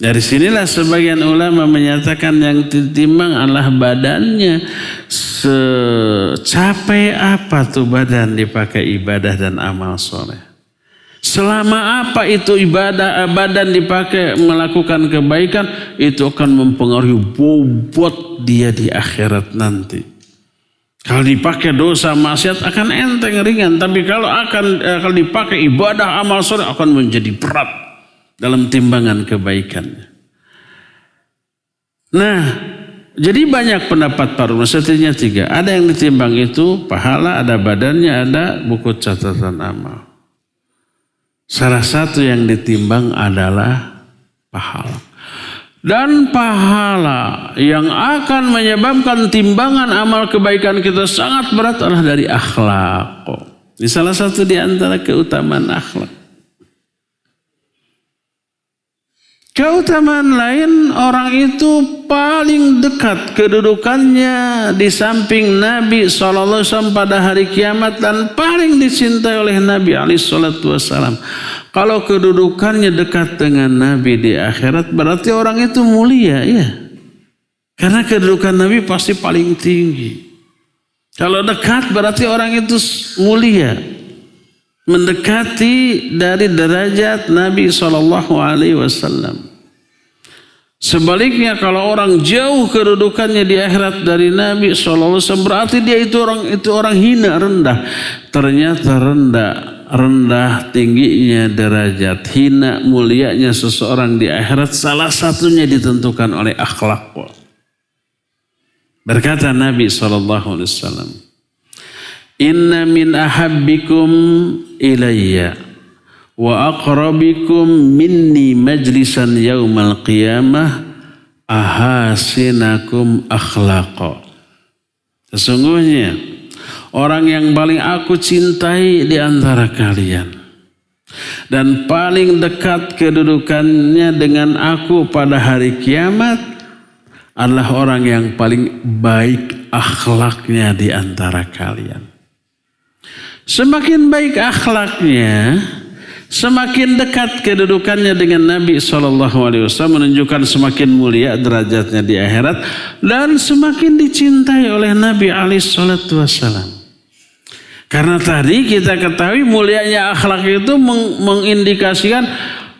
Dari sinilah sebagian ulama menyatakan yang ditimbang adalah badannya. Secapai apa tuh badan dipakai ibadah dan amal soleh. Selama apa itu ibadah badan dipakai melakukan kebaikan, itu akan mempengaruhi bobot dia di akhirat nanti. Kalau dipakai dosa maksiat akan enteng ringan, tapi kalau dipakai ibadah amal soleh akan menjadi berat dalam timbangan kebaikannya. Nah, jadi banyak pendapat para ulama, setidaknya 3. Ada yang ditimbang itu pahala, ada badannya, ada buku catatan amal. Salah satu yang ditimbang adalah pahala. Dan pahala yang akan menyebabkan timbangan amal kebaikan kita sangat berat adalah dari akhlak. Ini salah satu di antara keutamaan akhlak. Keutamaan lain, orang itu paling dekat kedudukannya di samping Nabi SAW pada hari kiamat dan paling dicintai oleh Nabi SAW. Kalau kedudukannya dekat dengan Nabi di akhirat berarti orang itu mulia ya. Karena kedudukan Nabi pasti paling tinggi. Kalau dekat berarti orang itu mulia. Mendekati dari derajat Nabi SAW. Sebaliknya kalau orang jauh kedudukannya di akhirat dari Nabi SAW berarti dia itu orang hina, rendah. Ternyata rendah tingginya derajat, hina mulianya seseorang di akhirat salah satunya ditentukan oleh akhlak. Berkata Nabi SAW, Inna min ahabbikum ilayya wa aqrabikum minni majlisan yaumal qiyamah ahasinakum akhlaqa. Sesungguhnya orang yang paling aku cintai di antara kalian dan paling dekat kedudukannya dengan aku pada hari kiamat adalah orang yang paling baik akhlaknya di antara kalian. Semakin baik akhlaknya, semakin dekat kedudukannya dengan Nabi SAW, menunjukkan semakin mulia derajatnya di akhirat dan semakin dicintai oleh Nabi SAW. Karena tadi kita ketahui mulianya akhlak itu mengindikasikan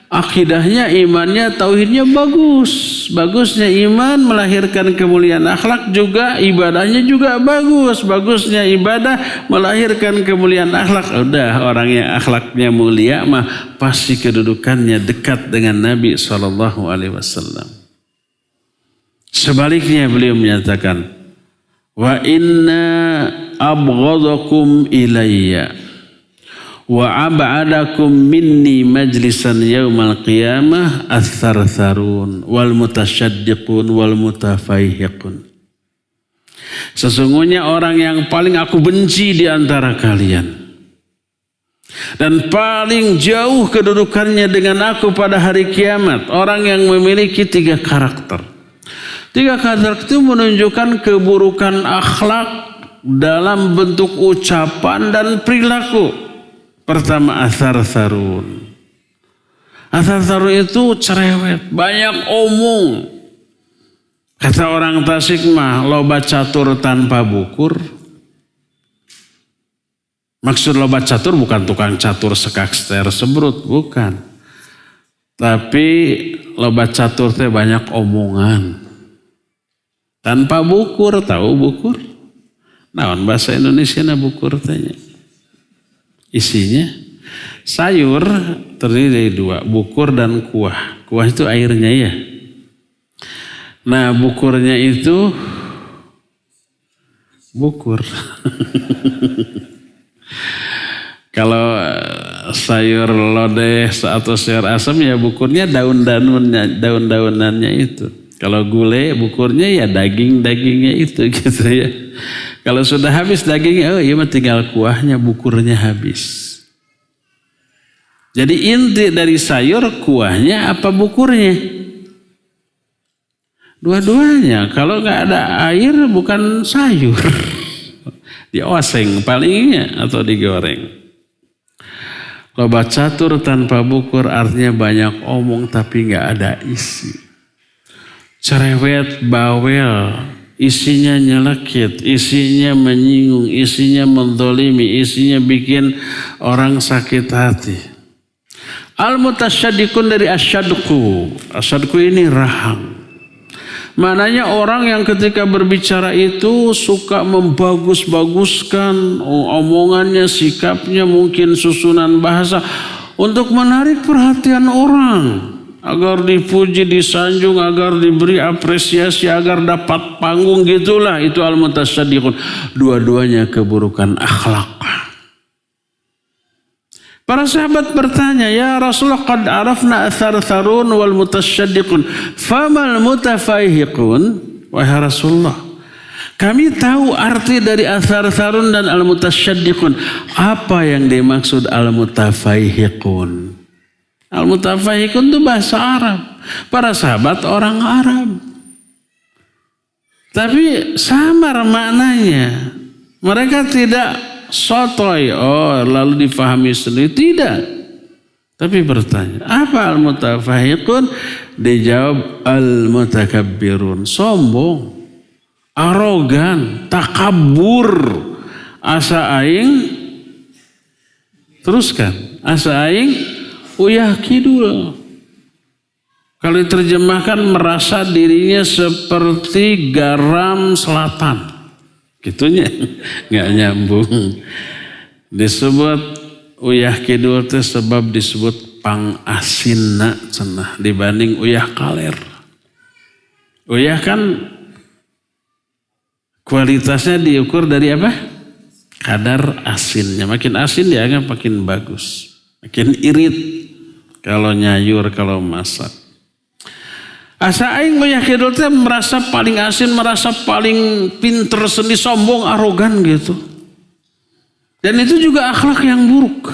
akidahnya, imannya, tauhidnya bagus. Bagusnya iman melahirkan kemuliaan akhlak, juga ibadahnya juga bagus. Bagusnya ibadah melahirkan kemuliaan akhlak. Udah, orang yang akhlaknya mulia mah pasti kedudukannya dekat dengan Nabi SAW. Sebaliknya beliau menyatakan, wa inna abghadakum ilayya wa ab'adakum minni majlisan yaumal qiyamah ats-tsartsarun wal mutasyaddiqun wal mutafaihiqun. Sesungguhnya orang yang paling aku benci di antara kalian dan paling jauh kedudukannya dengan aku pada hari kiamat, orang yang memiliki 3 karakter. 3 karakter itu menunjukkan keburukan akhlak dalam bentuk ucapan dan perilaku. Pertama, athar-tharun. Athar-tharun itu cerewet, banyak omong. Kata orang Tasik mah, loba catur tanpa bukur. Maksud loba catur bukan tukang catur sekakster sebrut, bukan. Tapi loba catur teh banyak omongan. Tanpa bukur, tahu bukur? Naon bahasa Indonesia na bukur tanya. Isinya sayur terdiri dari 2, bukur dan kuah. Kuah itu airnya ya. Nah, bukurnya itu bukur. Kalau sayur lodeh atau sayur asam ya bukurnya daun-daunannya itu. Kalau gulai bukurnya ya daging-dagingnya itu gitu ya. Kalau sudah habis dagingnya, oh iya mah tinggal kuahnya, bukurnya habis. Jadi inti dari sayur kuahnya apa bukurnya? Dua-duanya. Kalau nggak ada air bukan sayur. Dioseng palingnya atau digoreng. Loba catur tanpa bukur artinya banyak omong tapi nggak ada isi. Cerewet, bawel, isinya nyelekit, isinya menyinggung, isinya mendolimi, isinya bikin orang sakit hati. Al-mutasyaddiqun dari asyadku. Asyadku ini rahang. Maknanya orang yang ketika berbicara itu suka membagus-baguskan omongannya, sikapnya, mungkin susunan bahasa untuk menarik perhatian orang. Agar dipuji, disanjung, agar diberi apresiasi, agar dapat panggung, gitulah. Itu al-mutasyaddiqun. Dua-duanya keburukan akhlak. Para sahabat bertanya, ya Rasulullah, qad arafna athar-tharun wal mutasyaddiqun, famal mutafaihiqun? Wahai Rasulullah, kami tahu arti dari athar-tharun dan al-mutasyaddiqun. Apa yang dimaksud al-mutafaihiqun? Al-mutafaihiqun itu bahasa Arab. Para sahabat orang Arab. Tapi samar maknanya. Mereka tidak sotoy, lalu difahami sendiri. Tidak. Tapi bertanya, apa al-mutafahiqun? Dijawab al-mutakabbirun. Sombong, arogan, takabur. Asa aing, teruskan. Asa aing uyah kidul. Kalau diterjemahkan merasa dirinya seperti garam selatan. Gitunya nggak nyambung. Disebut uyah kidul itu sebab disebut pang asinna cenah dibanding uyah kaler. Uyah kan kualitasnya diukur dari apa? Kadar asinnya. Makin asin dianggap makin bagus, makin irit kalau nyayur, kalau masak. Asa aing uyah kidul teh merasa paling asin, merasa paling pinter, sendiri, sombong, arogan gitu. Dan itu juga akhlak yang buruk.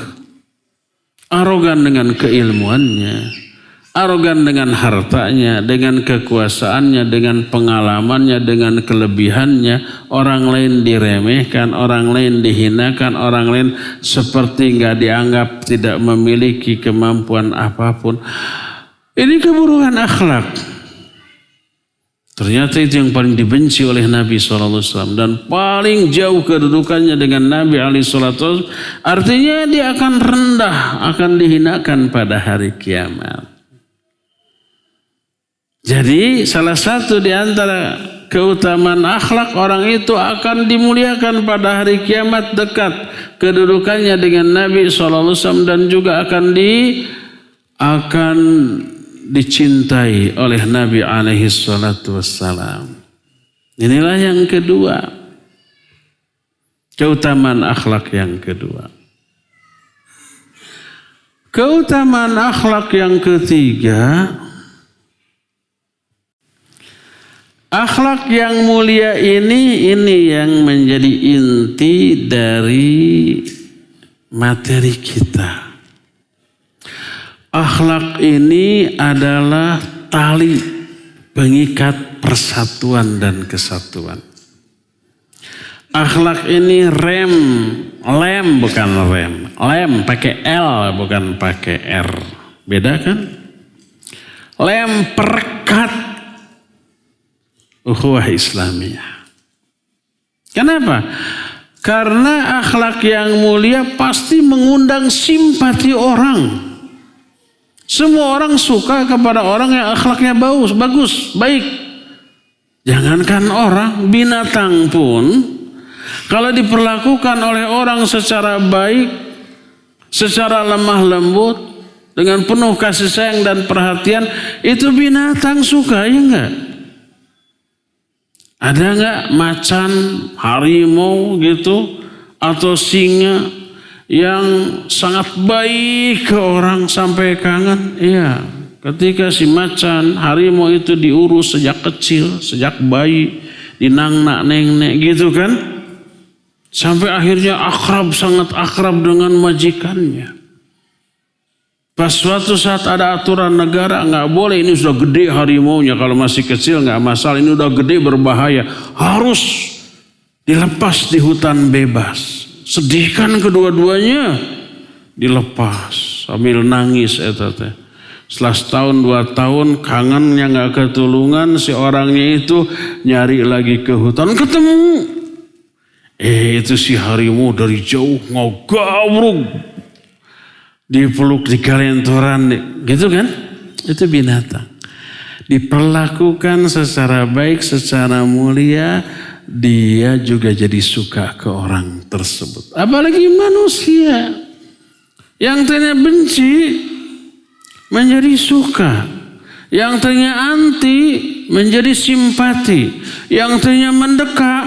Arogan dengan keilmuannya, arogan dengan hartanya, dengan kekuasaannya, dengan pengalamannya, dengan kelebihannya. Orang lain diremehkan, orang lain dihinakan, orang lain seperti nggak dianggap, tidak memiliki kemampuan apapun. Ini keburukan akhlak. Ternyata itu yang paling dibenci oleh Nabi SAW. Dan paling jauh kedudukannya dengan Nabi SAW. Artinya dia akan rendah, akan dihinakan pada hari kiamat. Jadi salah satu di antara keutamaan akhlak, orang itu akan dimuliakan pada hari kiamat, dekat kedudukannya dengan Nabi SAW. Dan juga akan dicintai oleh Nabi alaihi salatu wassalam. Inilah yang kedua. Keutamaan akhlak yang kedua. Keutamaan akhlak yang ketiga Akhlak yang mulia ini yang menjadi inti dari materi kita. Akhlak ini adalah tali pengikat persatuan dan kesatuan. Akhlak ini lem bukan rem. Lem pakai L bukan pakai R. Beda kan? Lem perekat ukhuwah Islamiyah. Kenapa? Karena akhlak yang mulia pasti mengundang simpati orang. Semua orang suka kepada orang yang akhlaknya bagus, baik. Jangankan orang, binatang pun kalau diperlakukan oleh orang secara baik, secara lemah lembut, dengan penuh kasih sayang dan perhatian, itu binatang suka, ya enggak? Ada enggak macan, harimau gitu, atau singa yang sangat baik ke orang sampai kangen? Iya, ketika si macan, harimau itu diurus sejak kecil, sejak bayi, dinangnak nengnek gitu kan, sampai akhirnya sangat akrab dengan majikannya. Pas suatu saat ada aturan negara, nggak boleh, ini sudah gede harimaunya, kalau masih kecil nggak masalah, ini udah gede berbahaya, harus dilepas di hutan bebas. Sedih kan kedua-duanya, dilepas sambil nangis teh. Setelah setahun 2 tahun kangennya nggak ketulungan, si orangnya itu nyari lagi ke hutan, ketemu. Itu si harimau dari jauh ngogabruk, dipeluk di kalentoran gitu kan. Itu binatang. Diperlakukan secara baik, secara mulia, dia juga jadi suka ke orang tersebut. Apalagi manusia yang tadinya benci menjadi suka, yang tadinya anti menjadi simpati, yang tadinya mendekat,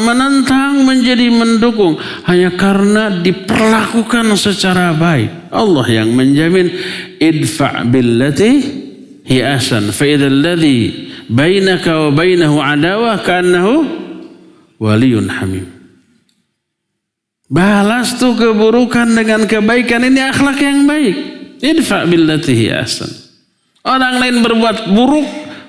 menentang menjadi mendukung, hanya karena diperlakukan secara baik. Allah yang menjamin, idfa' billati hi ahsan fa idzal ladzi bainaka wa bainahu adawah ka'annahu waliyun hamim. Balas tuh keburukan dengan kebaikan, ini akhlak yang baik. Idfa' billati hi ahsan. Orang lain berbuat buruk,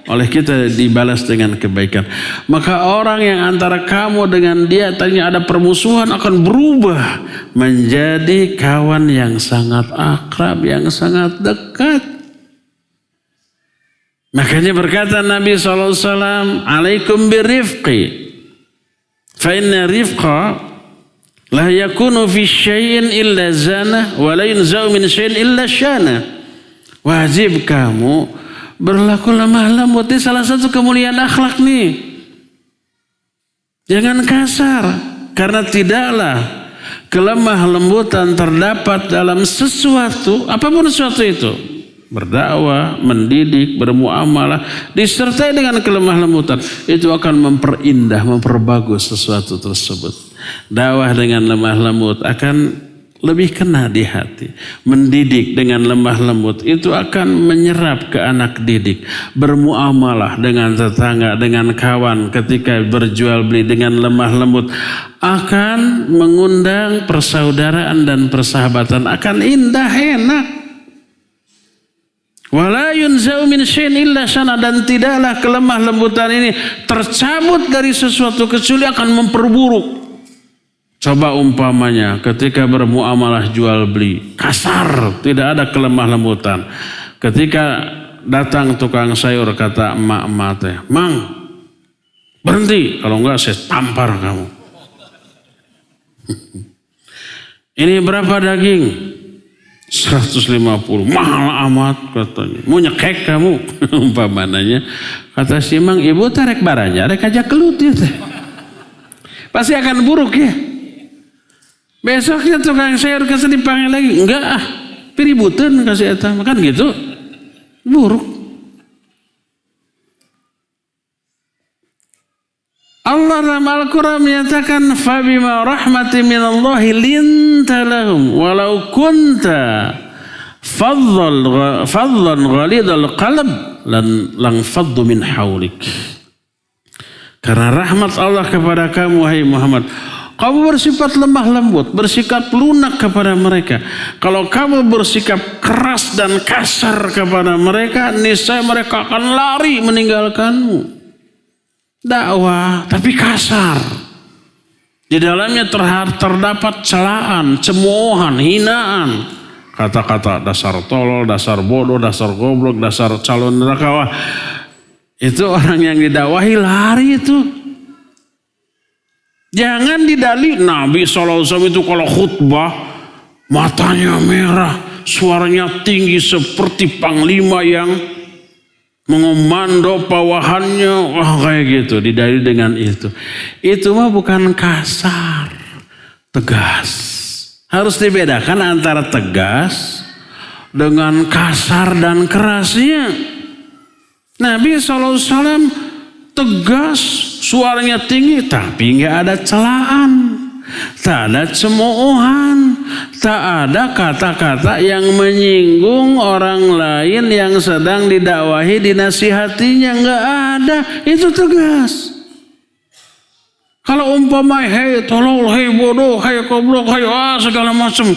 oleh kita dibalas dengan kebaikan. Maka orang yang antara kamu dengan dia tadinya ada permusuhan akan berubah menjadi kawan yang sangat akrab, yang sangat dekat. Makanya berkata Nabi SAW, alaikum birifqi, fa inna rifqa la yakunu fi syai'in illa zana wa la yunzau min syai'in illa syana. Wajib kamu berlaku lemah lembut. Ini salah satu kemuliaan akhlak nih. Jangan kasar, karena tidaklah kelemah lembutan terdapat dalam sesuatu, apapun sesuatu itu. Berdakwah, mendidik, bermuamalah, disertai dengan kelemah lembutan, itu akan memperindah, memperbagus sesuatu tersebut. Dakwah dengan lemah lembut akan lebih kena di hati. Mendidik dengan lemah lembut itu akan menyerap ke anak didik. Bermuamalah dengan tetangga, dengan kawan ketika berjual beli dengan lemah lembut akan mengundang persaudaraan dan persahabatan, akan indah, enak. Wala yunzau min syai'in illa syana, dan tidaklah kelemah lembutan ini tercabut dari sesuatu kecuali akan memperburuk. Coba umpamanya ketika bermuamalah jual beli, kasar, tidak ada kelemah lembutan. Ketika datang tukang sayur, kata emak-emak teh, "Mang, berhenti, kalau enggak saya tampar kamu." Ini berapa daging? 150. Mahal amat katanya. Mau nyekek kamu? Umpamanya. Kata si Mang, ibu tarik baranya, rek aja kelut ya teh. Pasti akan buruk ya. Besoknya tukang sayur kasih dipanggil lagi. Enggak ah, piributan kasih eta. Kan gitu. Buruk. Allah dalam Al-Quran menyatakan, Fabima rahmati minallahi linta lahum walau kunta fadlan ghalidhal qalb lan faddu min hawlik. Karena rahmat Allah kepada kamu, wahai Muhammad, kamu bersifat lemah lembut, bersikap lunak kepada mereka. Kalau kamu bersikap keras dan kasar kepada mereka, niscaya mereka akan lari meninggalkanmu. Dakwah tapi kasar. Di dalamnya terdapat celaan, cemoohan, hinaan. Kata-kata dasar tolol, dasar bodoh, dasar goblok, dasar calon neraka. Wah, itu orang yang didakwahi lari itu. Jangan didalih Nabi SAW itu kalau khutbah matanya merah, suaranya tinggi seperti panglima yang mengomando bawahannya. Wah, kayak gitu, didalih dengan itu. Itu mah bukan kasar, tegas. Harus dibedakan antara tegas dengan kasar dan kerasnya. Nabi SAW tegas, suaranya tinggi, tapi nggak ada celaan, tak ada cemoohan, tak ada kata-kata yang menyinggung orang lain yang sedang didakwahi, dinasihatinya, nggak ada. Itu tegas. Kalau umpama hei tolol, hei bodoh, hei goblok, hei segala macam,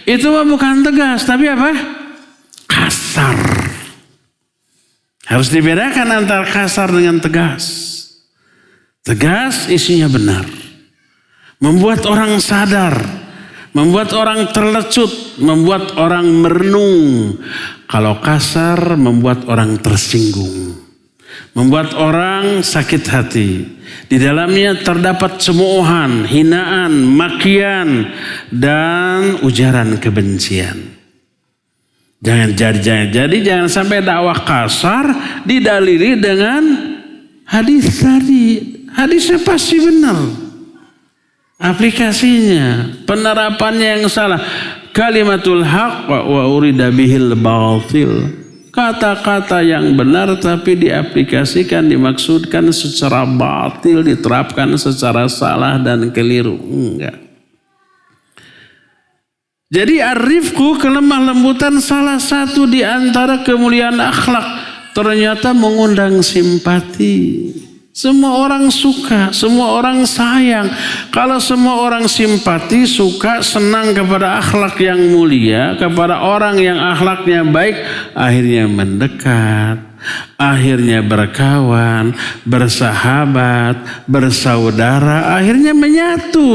itu bukan tegas, tapi apa? Kasar. Harus dibedakan antara kasar dengan tegas. Tegas isinya benar. Membuat orang sadar. Membuat orang terlecut. Membuat orang merenung. Kalau kasar membuat orang tersinggung. Membuat orang sakit hati. Di dalamnya terdapat cemoohan, hinaan, makian, dan ujaran kebencian. Jangan sampai dakwah kasar didalili dengan hadis tadi. Hadisnya pasti benar. Aplikasinya, penerapannya yang salah. Kalimatul haq wa urida bihil batil. Kata-kata yang benar tapi diaplikasikan, dimaksudkan secara batil, diterapkan secara salah dan keliru. Enggak. Jadi ar-rifqu, kelemah lembutan, salah satu di antara kemuliaan akhlak. Ternyata mengundang simpati. Semua orang suka, semua orang sayang. Kalau semua orang simpati, suka, senang kepada akhlak yang mulia, kepada orang yang akhlaknya baik, akhirnya mendekat, akhirnya berkawan, bersahabat, bersaudara, akhirnya menyatu.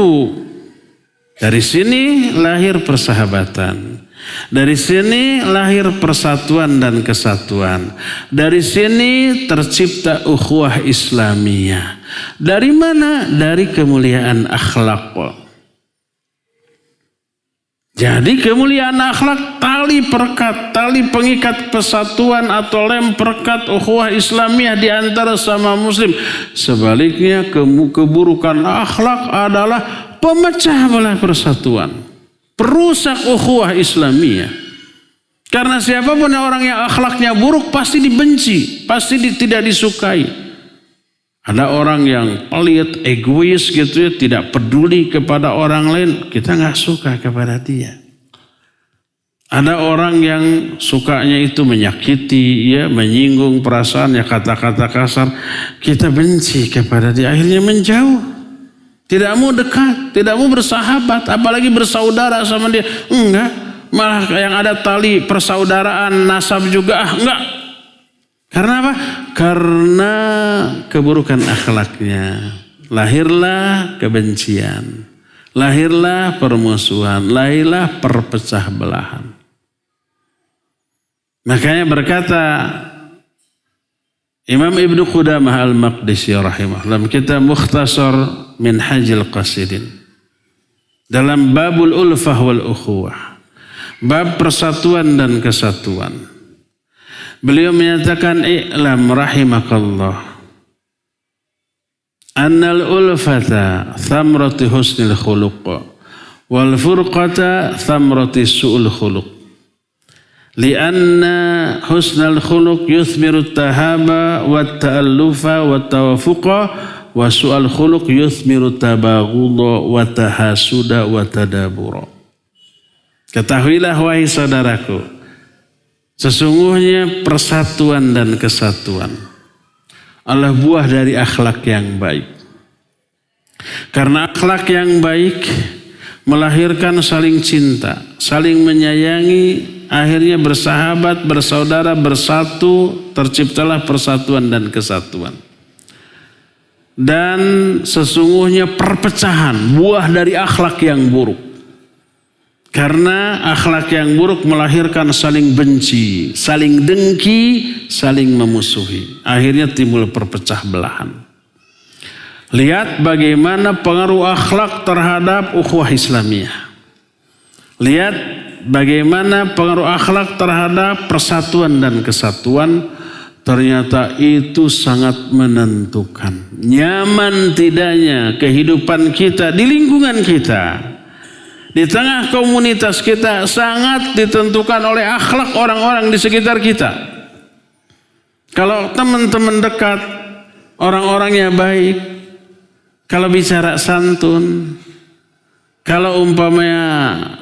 Dari sini lahir persahabatan. Dari sini lahir persatuan dan kesatuan. Dari sini tercipta ukhuwah Islamiyah. Dari mana? Dari kemuliaan akhlak. Jadi kemuliaan akhlak tali perekat, tali pengikat persatuan atau lem perekat ukhuwah Islamiyah di antara sama muslim. Sebaliknya keburukan akhlak adalah pemecah belah persatuan, perusak ukhuwah Islamiyah. Karena siapapun orang yang akhlaknya buruk pasti dibenci, pasti tidak disukai. Ada orang yang pelit, egois gitu ya, tidak peduli kepada orang lain, kita nggak suka kepada dia. Ada orang yang sukanya itu menyakiti, ya, menyinggung perasaan, ya, kata-kata kasar, kita benci kepada dia, akhirnya menjauh. Tidak mau dekat, tidak mau bersahabat, apalagi bersaudara sama dia. Enggak, malah yang ada tali persaudaraan, nasab juga, enggak. Karena apa? Karena keburukan akhlaknya. Lahirlah kebencian, lahirlah permusuhan, lahirlah perpecah belahan. Makanya berkata Imam Ibnu Qudamah Al-Maqdisi rahimahullah dalam kitab Mukhtasar Minhajil Qasidin, dalam babul ulfah wal ukhuwah, bab persatuan dan kesatuan, beliau menyatakan, i'lam rahimakallah annal ulfata thamratu husnil khuluq wal furqata thamratu su'ul khuluq. Lianna husnal khuluq yuthmiru tahaba wa ta'allufa wa tawafuqa wa su'al khuluq yuthmiru tabaghudha wa tahasuda wa tadabura. Ketahuilah wahai saudaraku, sesungguhnya persatuan dan kesatuan adalah buah dari akhlak yang baik. Karena akhlak yang baik melahirkan saling cinta, saling menyayangi, akhirnya bersahabat, bersaudara, bersatu, terciptalah persatuan dan kesatuan. Dan sesungguhnya perpecahan buah dari akhlak yang buruk. Karena akhlak yang buruk melahirkan saling benci, saling dengki, saling memusuhi. Akhirnya timbul perpecah belahan. Lihat bagaimana pengaruh akhlak terhadap ukhuwah Islamiyah. Lihat bagaimana pengaruh akhlak terhadap persatuan dan kesatuan. Ternyata itu sangat menentukan. Nyaman tidaknya kehidupan kita di lingkungan kita, di tengah komunitas kita, sangat ditentukan oleh akhlak orang-orang di sekitar kita. Kalau teman-teman dekat, orang-orangnya baik, kalau bicara santun, kalau umpamanya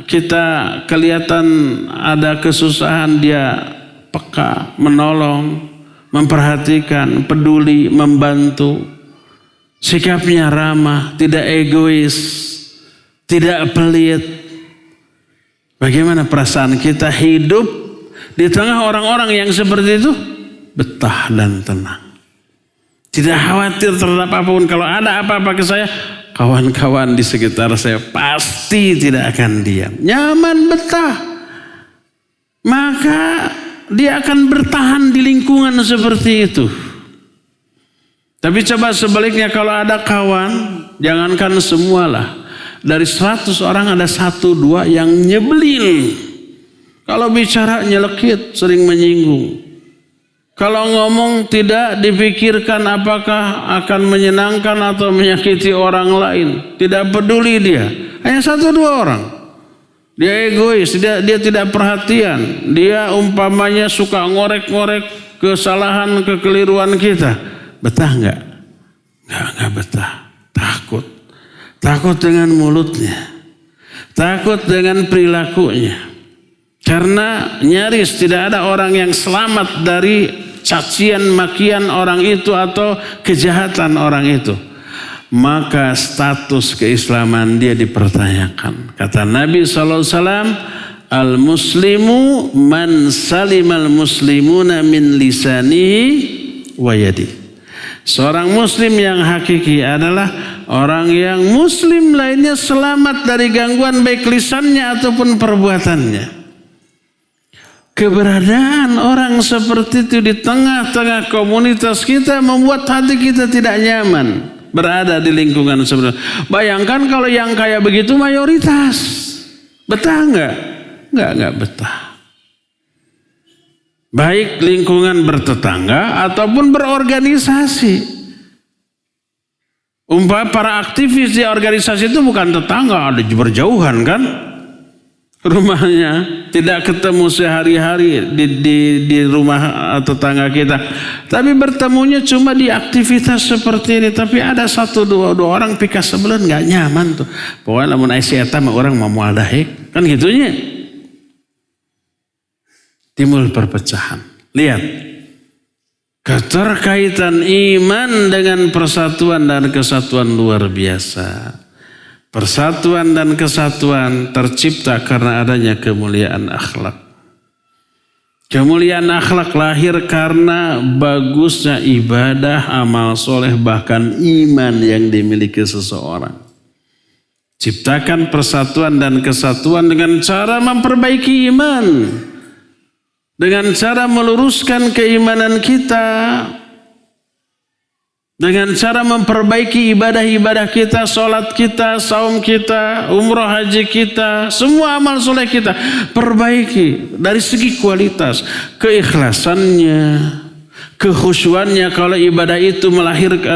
kita kelihatan ada kesusahan, dia peka, menolong, memperhatikan, peduli, membantu, sikapnya ramah, tidak egois, tidak pelit. Bagaimana perasaan kita hidup di tengah orang-orang yang seperti itu? Betah dan tenang. Tidak khawatir terhadap apapun. Kalau ada apa-apa ke saya, kawan-kawan di sekitar saya pasti tidak akan diam. Nyaman, betah. Maka dia akan bertahan di lingkungan seperti itu. Tapi coba sebaliknya, kalau ada kawan, jangankan semualah, dari 100 orang ada 1-2 yang nyebelin. Kalau bicara nyelekit, sering menyinggung. Kalau ngomong tidak dipikirkan apakah akan menyenangkan atau menyakiti orang lain. Tidak peduli dia. Hanya 1-2 orang. Dia egois, dia tidak perhatian. Dia umpamanya suka ngorek-ngorek kesalahan, kekeliruan kita. Betah enggak? Enggak betah. Takut. Takut dengan mulutnya. Takut dengan perilakunya. Karena nyaris tidak ada orang yang selamat dari cacian makian orang itu atau kejahatan orang itu. Maka status keislaman dia dipertanyakan. Kata Nabi SAW, al-muslimu man salimal muslimuna min lisanihi wa yadihi. Seorang muslim yang hakiki adalah orang yang muslim lainnya selamat dari gangguan baik lisannya ataupun perbuatannya. Keberadaan orang seperti itu di tengah-tengah komunitas kita membuat hati kita tidak nyaman berada di lingkungan seperti itu. Bayangkan kalau yang kayak begitu mayoritas. Betah enggak? Enggak betah. Baik lingkungan bertetangga ataupun berorganisasi. Para aktivis di organisasi itu bukan tetangga, ada berjauhan kan? Rumahnya tidak ketemu sehari-hari di rumah tetangga kita, tapi bertemunya cuma di aktivitas seperti ini. Tapi ada 1-2 orang pika sebelah nggak nyaman tuh. Pokoknya lamun aisyata mah orang mau aldahik kan gitunya. Timbul perpecahan. Lihat keterkaitan iman dengan persatuan dan kesatuan luar biasa. Persatuan dan kesatuan tercipta karena adanya kemuliaan akhlak. Kemuliaan akhlak lahir karena bagusnya ibadah, amal soleh, bahkan iman yang dimiliki seseorang. Ciptakan persatuan dan kesatuan dengan cara memperbaiki iman. Dengan cara meluruskan keimanan kita. Dengan cara memperbaiki ibadah-ibadah kita, sholat kita, saum kita, umroh haji kita, semua amal soleh kita perbaiki dari segi kualitas, keikhlasannya, kekhusyuannya. Kalau ibadah itu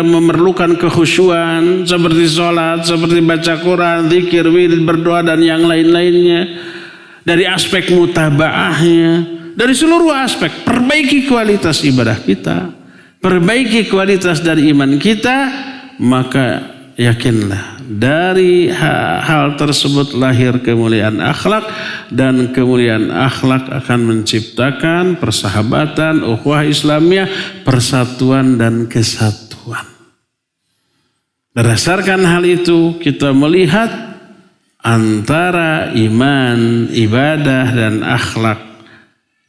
memerlukan kekhusyuan seperti sholat, seperti baca Quran, zikir, wirid, berdoa dan yang lain-lainnya. Dari aspek mutabaahnya, dari seluruh aspek perbaiki kualitas ibadah kita. Perbaiki kualitas dari iman kita, maka yakinlah dari hal tersebut lahir kemuliaan akhlak, dan kemuliaan akhlak akan menciptakan persahabatan, ukhuwah Islamiyah, persatuan dan kesatuan. Berdasarkan hal itu kita melihat antara iman, ibadah dan akhlak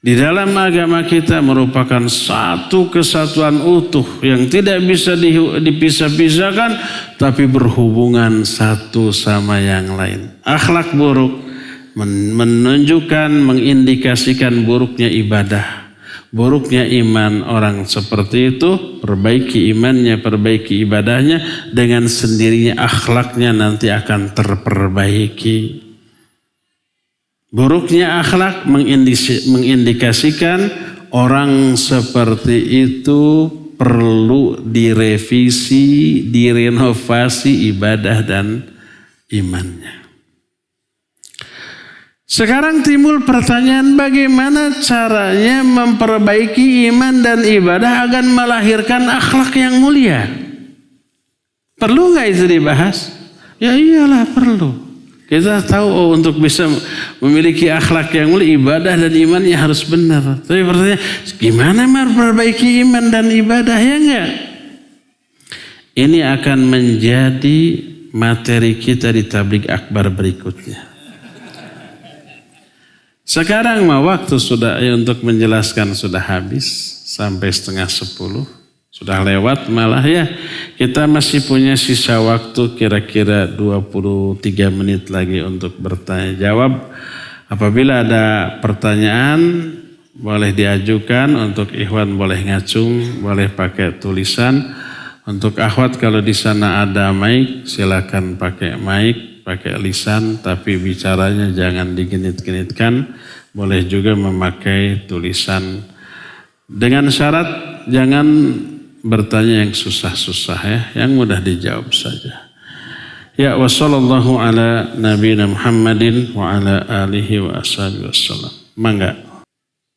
di dalam agama kita merupakan satu kesatuan utuh yang tidak bisa dipisah-pisahkan, tapi berhubungan satu sama yang lain. Akhlak buruk menunjukkan, mengindikasikan buruknya ibadah, buruknya iman. Orang seperti itu perbaiki imannya, perbaiki ibadahnya, dengan sendirinya akhlaknya nanti akan terperbaiki. Buruknya akhlak mengindikasikan orang seperti itu perlu direvisi, direnovasi ibadah dan imannya. Sekarang timbul pertanyaan, bagaimana caranya memperbaiki iman dan ibadah agar melahirkan akhlak yang mulia? Perlu nggak itu dibahas? Ya iyalah perlu. Kita tahu untuk bisa memiliki akhlak yang mulia, ibadah dan imannya harus benar. Tapi pertanyaan, gimana memperbaiki iman dan ibadah, ya enggak? Ini akan menjadi materi kita di tabligh akbar berikutnya. Sekarang waktu sudah untuk menjelaskan sudah habis sampai 9:30. Sudah lewat malah ya. Kita masih punya sisa waktu kira-kira 23 menit lagi untuk bertanya jawab. Apabila ada pertanyaan boleh diajukan. Untuk ikhwan boleh ngacung, boleh pakai tulisan. Untuk akhwat kalau di sana ada mic silakan pakai mic, pakai lisan, tapi bicaranya jangan digenit-genitkan. Boleh juga memakai tulisan. Dengan syarat jangan bertanya yang susah-susah ya, yang mudah dijawab saja. Ya, wa sallallahu ala nabiyina Muhammadin wa ala alihi wa ashabihi wassalam. Mangga.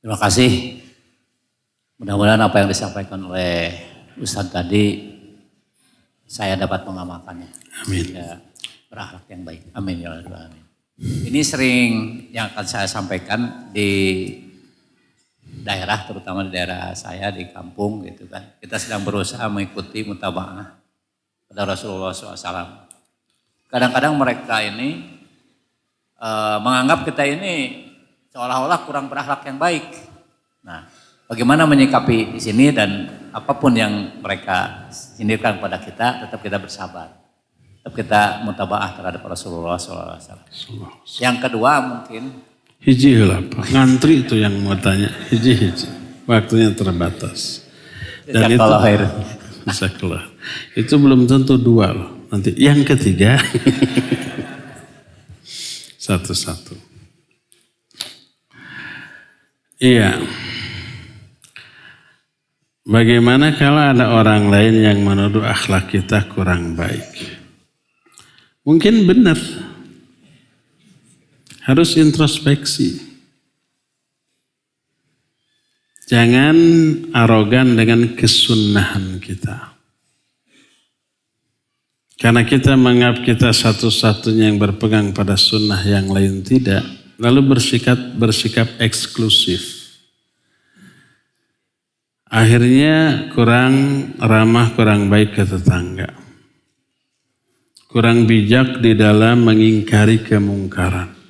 Terima kasih. Mudah-mudahan apa yang disampaikan oleh Ustadz tadi saya dapat mengamalkannya. Amin. Ya, berakhlak yang baik. Amin ya rabbal alamin. Ini sering yang akan saya sampaikan di daerah, terutama di daerah saya di kampung gitu kan. Kita sedang berusaha mengikuti mutaba'ah pada Rasulullah SAW. Kadang-kadang mereka ini menganggap kita ini seolah-olah kurang berakhlak yang baik. Nah, bagaimana menyikapi di sini, dan apapun yang mereka sindirkan kepada kita, tetap kita bersabar. Tetap kita mutaba'ah terhadap Rasulullah SAW. Yang kedua mungkin Hiji lah, ngantri itu yang mau tanya. Hiji. Waktunya terbatas. Dan itu bisa keluar. Itu belum tentu dua loh. Nanti yang ketiga satu-satu. Iya. Bagaimana kalau ada orang lain yang menuduh akhlak kita kurang baik? Mungkin benar. Harus introspeksi. Jangan arogan dengan kesunnahan kita. Karena kita menganggap kita satu-satunya yang berpegang pada sunnah, yang lain tidak. Lalu bersikap eksklusif. Akhirnya kurang ramah, kurang baik ke tetangga. Kurang bijak di dalam mengingkari kemungkaran.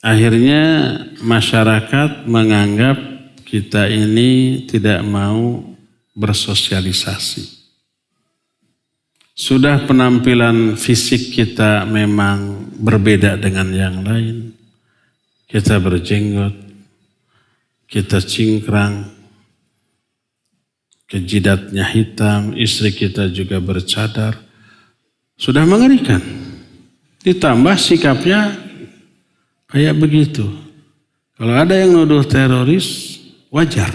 Akhirnya masyarakat menganggap kita ini tidak mau bersosialisasi. Sudah penampilan fisik kita memang berbeda dengan yang lain. Kita berjenggot, kita cingkrang, kejidatnya hitam, istri kita juga bercadar. Sudah mengerikan. Ditambah sikapnya kayak begitu. Kalau ada yang nuduh teroris, wajar.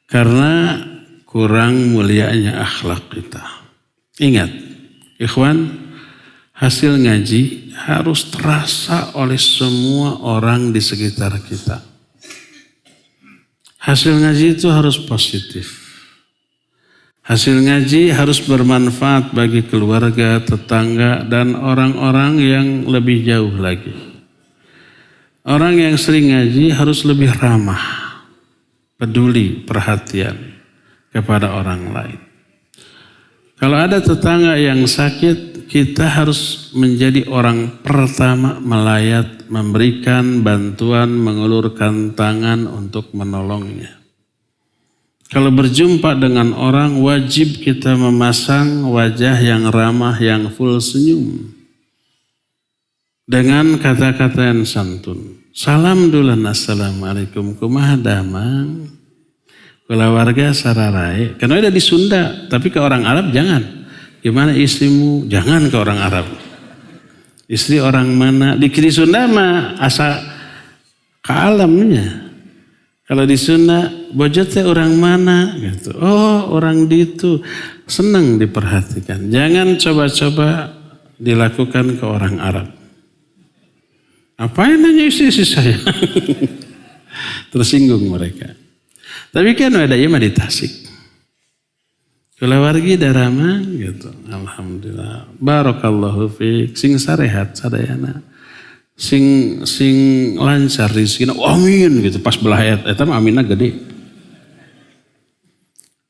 Karena kurang mulianya akhlak kita. Ingat, ikhwan, hasil ngaji harus terasa oleh semua orang di sekitar kita. Hasil ngaji itu harus positif. Hasil ngaji harus bermanfaat bagi keluarga, tetangga, dan orang-orang yang lebih jauh lagi. Orang yang sering ngaji harus lebih ramah, peduli, perhatian kepada orang lain. Kalau ada tetangga yang sakit, kita harus menjadi orang pertama melayat, memberikan bantuan, mengulurkan tangan untuk menolongnya. Kalau berjumpa dengan orang, wajib kita memasang wajah yang ramah, yang full senyum. Dengan kata-kata yang santun. Salam dulu, assalamualaikum, kumaha damang. Keluarga sararai. Karena ada di Sunda, tapi ke orang Arab jangan. Gimana istrimu? Jangan ke orang Arab. Istri orang mana? Di Sunda mah asa ke alamnya. Kalau di Sunda, bojotnya orang mana? Gitu. Oh, orang ditu. Senang diperhatikan. Jangan coba-coba dilakukan ke orang Arab. Apain nanya istri saya? Tersinggung mereka. Tapi kan ada yang di Tasik. Keluarga darama gitu. Alhamdulillah. Barakallahu fiik. Sing sarehat sadayana. Sing lancar rezekina. Amin gitu. Pas belah ayat eta mah aminna gede.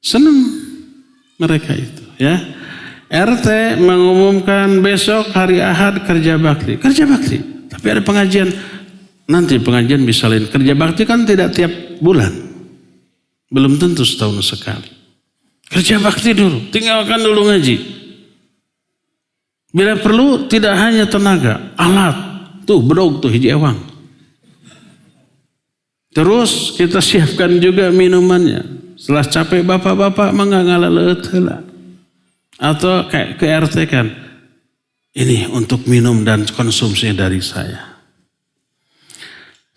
Senang mereka itu ya. RT mengumumkan besok hari Ahad kerja bakti. Kerja bakti. Tapi ada pengajian. Nanti pengajian bisa lain. Kerja bakti kan tidak tiap bulan. Belum tentu setahun sekali. Kerja bakti dulu. Tinggalkan dulu ngaji. Bila perlu tidak hanya tenaga. Alat. Tuh bedog tuh hiji ewang. Terus kita siapkan juga minumannya. Setelah capek bapak-bapak mangga ngalaleut heula. Atau kayak ke RT kan. Ini untuk minum dan konsumsi dari saya.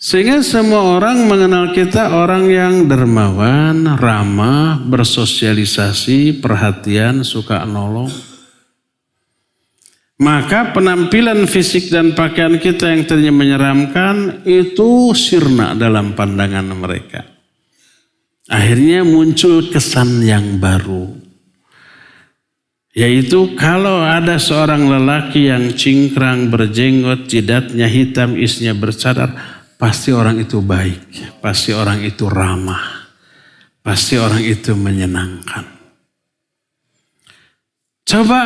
Sehingga semua orang mengenal kita orang yang dermawan, ramah, bersosialisasi, perhatian, suka nolong. Maka penampilan fisik dan pakaian kita yang tadinya menyeramkan itu sirna dalam pandangan mereka. Akhirnya muncul kesan yang baru. Yaitu kalau ada seorang lelaki yang cingkrang, berjenggot, jidatnya hitam, isinya bercadar, pasti orang itu baik, pasti orang itu ramah, pasti orang itu menyenangkan. Coba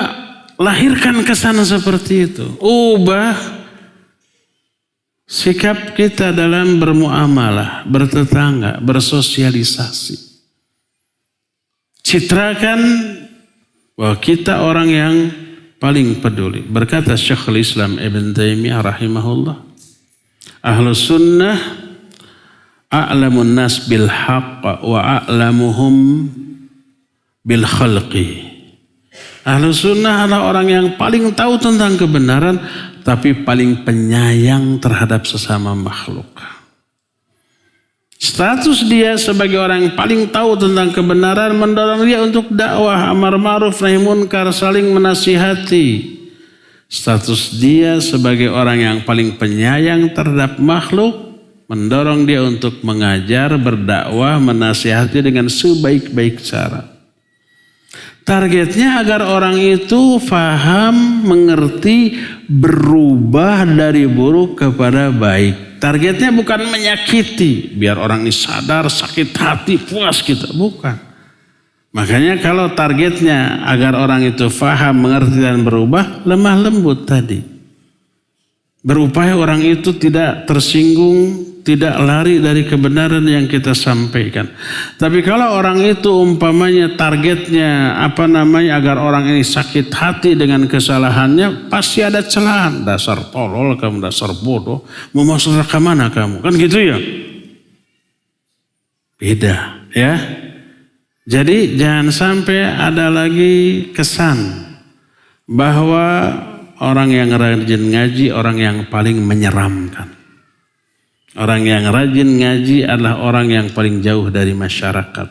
lahirkan kesan seperti itu. Ubah sikap kita dalam bermuamalah, bertetangga, bersosialisasi. Citrakan bahwa kita orang yang paling peduli. Berkata Syekhul Islam Ibn Taimiyah rahimahullah, Ahlus sunnah a'lamun nas bil haqq wa a'lamuhum bil khalqi. Ahlus sunnah adalah orang yang paling tahu tentang kebenaran, tapi paling penyayang terhadap sesama makhluk. Status dia sebagai orang yang paling tahu tentang kebenaran mendorong dia untuk dakwah, amar ma'ruf nahi munkar, saling menasihati. Status dia sebagai orang yang paling penyayang terhadap makhluk mendorong dia untuk mengajar, berdakwah, menasihati dengan sebaik-baik cara. Targetnya agar orang itu faham, mengerti, berubah dari buruk kepada baik. Targetnya bukan menyakiti, biar orang ini sadar, sakit hati, puas kita. Bukan. Makanya kalau targetnya agar orang itu faham, mengerti dan berubah, lemah lembut tadi. Berupaya orang itu tidak tersinggung, tidak lari dari kebenaran yang kita sampaikan. Tapi kalau orang itu umpamanya targetnya agar orang ini sakit hati dengan kesalahannya, pasti ada celahan. Dasar tolol kamu, dasar bodoh, mau masuk neraka mana kamu? Kan gitu ya? Beda ya. Jadi jangan sampai ada lagi kesan bahwa orang yang rajin ngaji orang yang paling menyeramkan. Orang yang rajin ngaji adalah orang yang paling jauh dari masyarakat.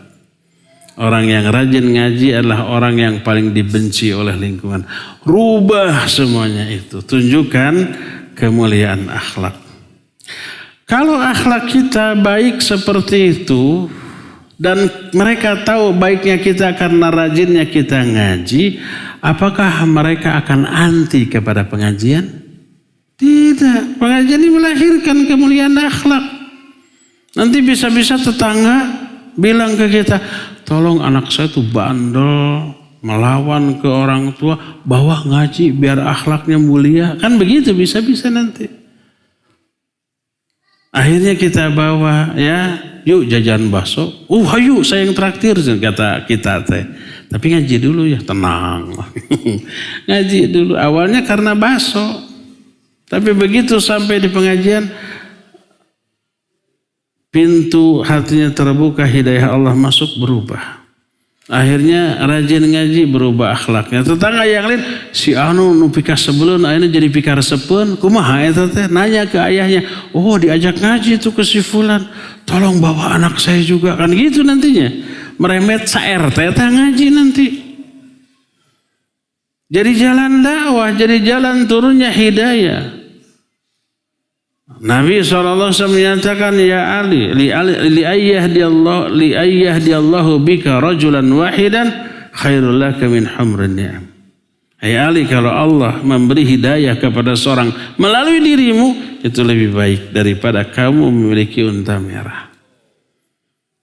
Orang yang rajin ngaji adalah orang yang paling dibenci oleh lingkungan. Rubah semuanya itu. Tunjukkan kemuliaan akhlak. Kalau akhlak kita baik seperti itu, dan mereka tahu baiknya kita karena rajinnya kita ngaji, apakah mereka akan anti kepada pengajian? Tidak. Pengajian ini melahirkan kemuliaan akhlak. Nanti bisa-bisa tetangga bilang ke kita, tolong anak saya tuh bandel, melawan ke orang tua, bawa ngaji biar akhlaknya mulia. Kan begitu bisa-bisa nanti. Akhirnya kita bawa, ya, yuk jajan bakso. Hayu saya yang traktir, kata kita teh. Tapi ngaji dulu ya, tenang. Ngaji dulu. Awalnya karena bakso. Tapi begitu sampai di pengajian, pintu hatinya terbuka, hidayah Allah masuk, berubah. Akhirnya rajin ngaji, berubah akhlaknya. Tetangga yang lain, si anu nu pika sebelum, akhirnya jadi pika resepen. Kumaha eta teh? Nanya ke ayahnya, oh diajak ngaji tuh ke si fulan. Tolong bawa anak saya juga. Kan gitu nantinya. Meremet sa-RT ngaji nanti. Jadi jalan dakwah, jadi jalan turunnya hidayah. Nabi SAW menyatakan, ya Ali, li ayyahdiallahu bika rajulan wahidan khairul laka min humrin ni'am. Hai Ali, kalau Allah memberi hidayah kepada seorang melalui dirimu, itu lebih baik daripada kamu memiliki unta merah.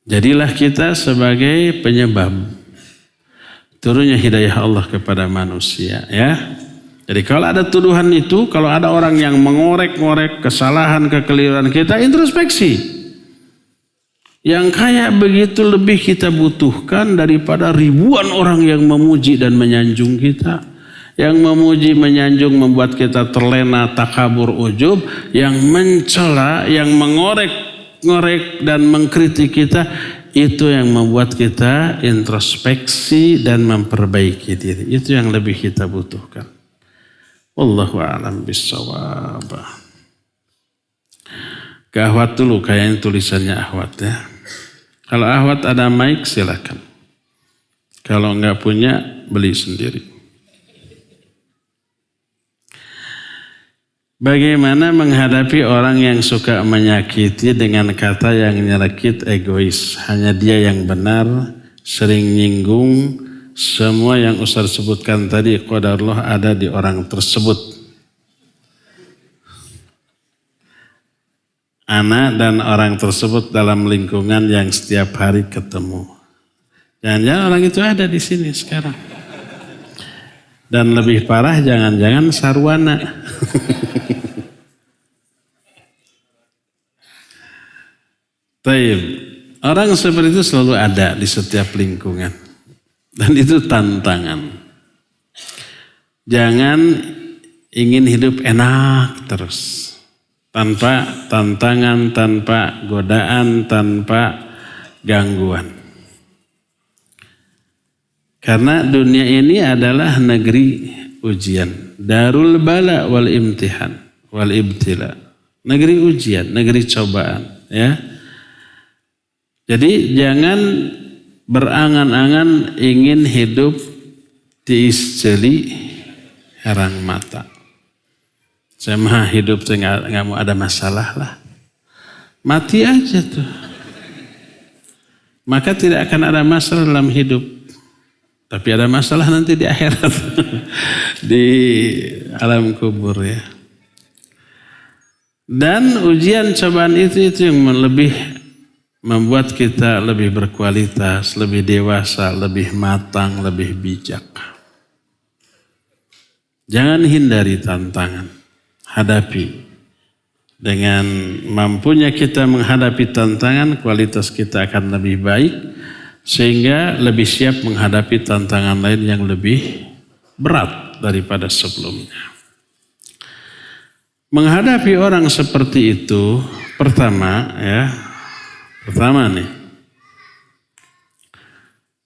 Jadilah kita sebagai penyebab turunnya hidayah Allah kepada manusia, ya. Jadi kalau ada tuduhan itu, kalau ada orang yang mengorek-ngorek kesalahan, kekeliruan kita, introspeksi. Yang kayak begitu lebih kita butuhkan daripada ribuan orang yang memuji dan menyanjung kita. Yang memuji, menyanjung membuat kita terlena, takabur, ujub. Yang mencela, yang mengorek-ngorek dan mengkritik kita, itu yang membuat kita introspeksi dan memperbaiki diri. Itu yang lebih kita butuhkan. Wallahu a'lam bissawab. Ke Ahwat dulu, kayaknya tulisannya Ahwat ya. Kalau Ahwat ada mic silakan. Kalau enggak punya, beli sendiri. Bagaimana menghadapi orang yang suka menyakiti dengan kata yang nyelekit, egois? Hanya dia yang benar, sering nyinggung. Semua yang Ustaz sebutkan tadi, qadarullah ada di orang tersebut. Anak dan orang tersebut dalam lingkungan yang setiap hari ketemu. Jangan-jangan orang itu ada di sini sekarang. Dan lebih parah, jangan-jangan sarwana. Taib. Orang seperti itu selalu ada di setiap lingkungan. Dan itu tantangan. Jangan ingin hidup enak terus. Tanpa tantangan, tanpa godaan, tanpa gangguan. Karena dunia ini adalah negeri ujian. Darul bala wal imtihan wal ibtila. Negeri ujian, negeri cobaan. Ya. Jadi jangan berangan-angan ingin hidup tiis jeli herang mata. Saya mah hidup nggak mau ada masalah lah. Mati aja tuh. Maka tidak akan ada masalah dalam hidup. Tapi ada masalah nanti di akhirat. Di alam kubur ya. Dan ujian cobaan itu yang lebih membuat kita lebih berkualitas, lebih dewasa, lebih matang, lebih bijak. Jangan hindari tantangan. Hadapi. Dengan mampunya kita menghadapi tantangan, kualitas kita akan lebih baik. Sehingga lebih siap menghadapi tantangan lain yang lebih berat daripada sebelumnya. Menghadapi orang seperti itu, pertama nih,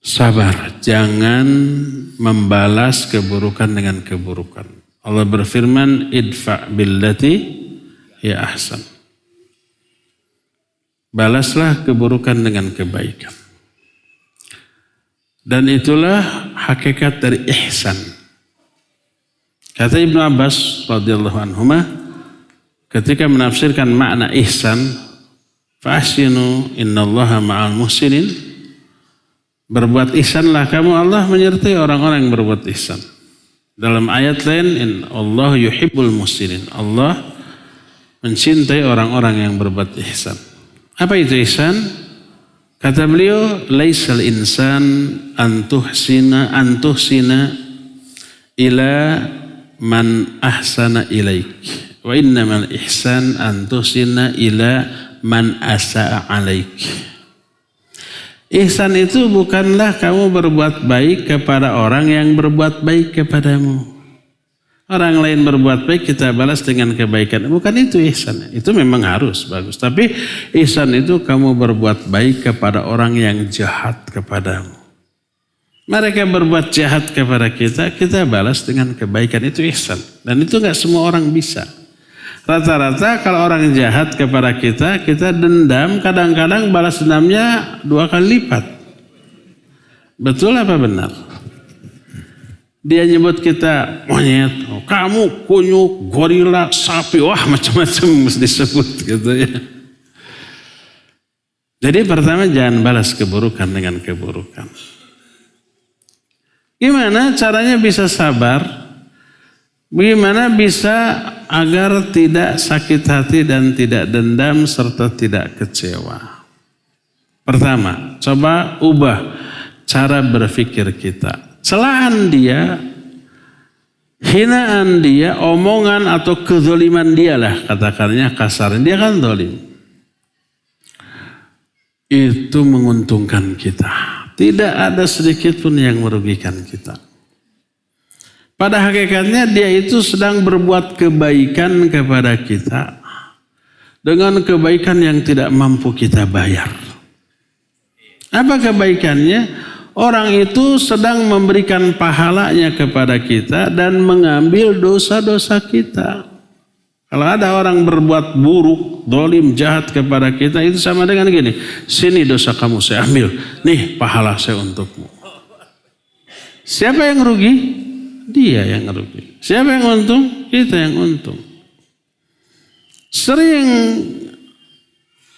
sabar, jangan membalas keburukan dengan keburukan. Allah berfirman, idfa billati ya ahsan. Balaslah keburukan dengan kebaikan. Dan itulah hakikat dari ihsan. Kata Ibnu Abbas radhiyallahu anhuma ketika menafsirkan makna ihsan, fahsinu innallaha ma'al muhsinin Berbuat ihsanlah kamu, Allah menyertai orang-orang yang berbuat ihsan. Dalam ayat lain, Allah yuhibbul muhsinin. Allah mencintai orang-orang yang berbuat ihsan. Apa itu ihsan? Kata beliau, laisal insan antuhsina ila man ahsana ilaik. Wa innamal ihsan antuhsina ila man asa'a alaik. Ihsan itu bukanlah kamu berbuat baik kepada orang yang berbuat baik kepadamu. Orang lain berbuat baik kita balas dengan kebaikan. Bukan itu ihsan. Itu memang harus bagus. Tapi ihsan itu kamu berbuat baik kepada orang yang jahat kepadamu. Mereka berbuat jahat kepada kita, kita balas dengan kebaikan. Itu ihsan. Dan itu gak semua orang bisa. Rata-rata kalau orang jahat kepada kita, kita dendam, kadang-kadang balas dendamnya 2 kali lipat. Betul apa benar? Dia nyebut kita monyet, kamu kunyuk, gorila, sapi, wah macam-macam mesti disebut gitu ya. Jadi pertama jangan balas keburukan dengan keburukan. Gimana caranya bisa sabar? Bagaimana bisa agar tidak sakit hati dan tidak dendam serta tidak kecewa? Pertama, coba ubah cara berpikir kita. Celaan dia, hinaan dia, omongan atau kezaliman dia lah katakannya kasarnya. Dia kan zalim. Itu menguntungkan kita. Tidak ada sedikit pun yang merugikan kita. Pada hakikatnya dia itu sedang berbuat kebaikan kepada kita dengan kebaikan yang tidak mampu kita bayar. Apa kebaikannya? Orang itu sedang memberikan pahalanya kepada kita dan mengambil dosa-dosa kita. Kalau ada orang berbuat buruk, zalim, jahat kepada kita, itu sama dengan gini, sini dosa kamu saya ambil, nih pahala saya untukmu. Siapa yang rugi? Dia yang rugi. Siapa yang untung? Kita yang untung.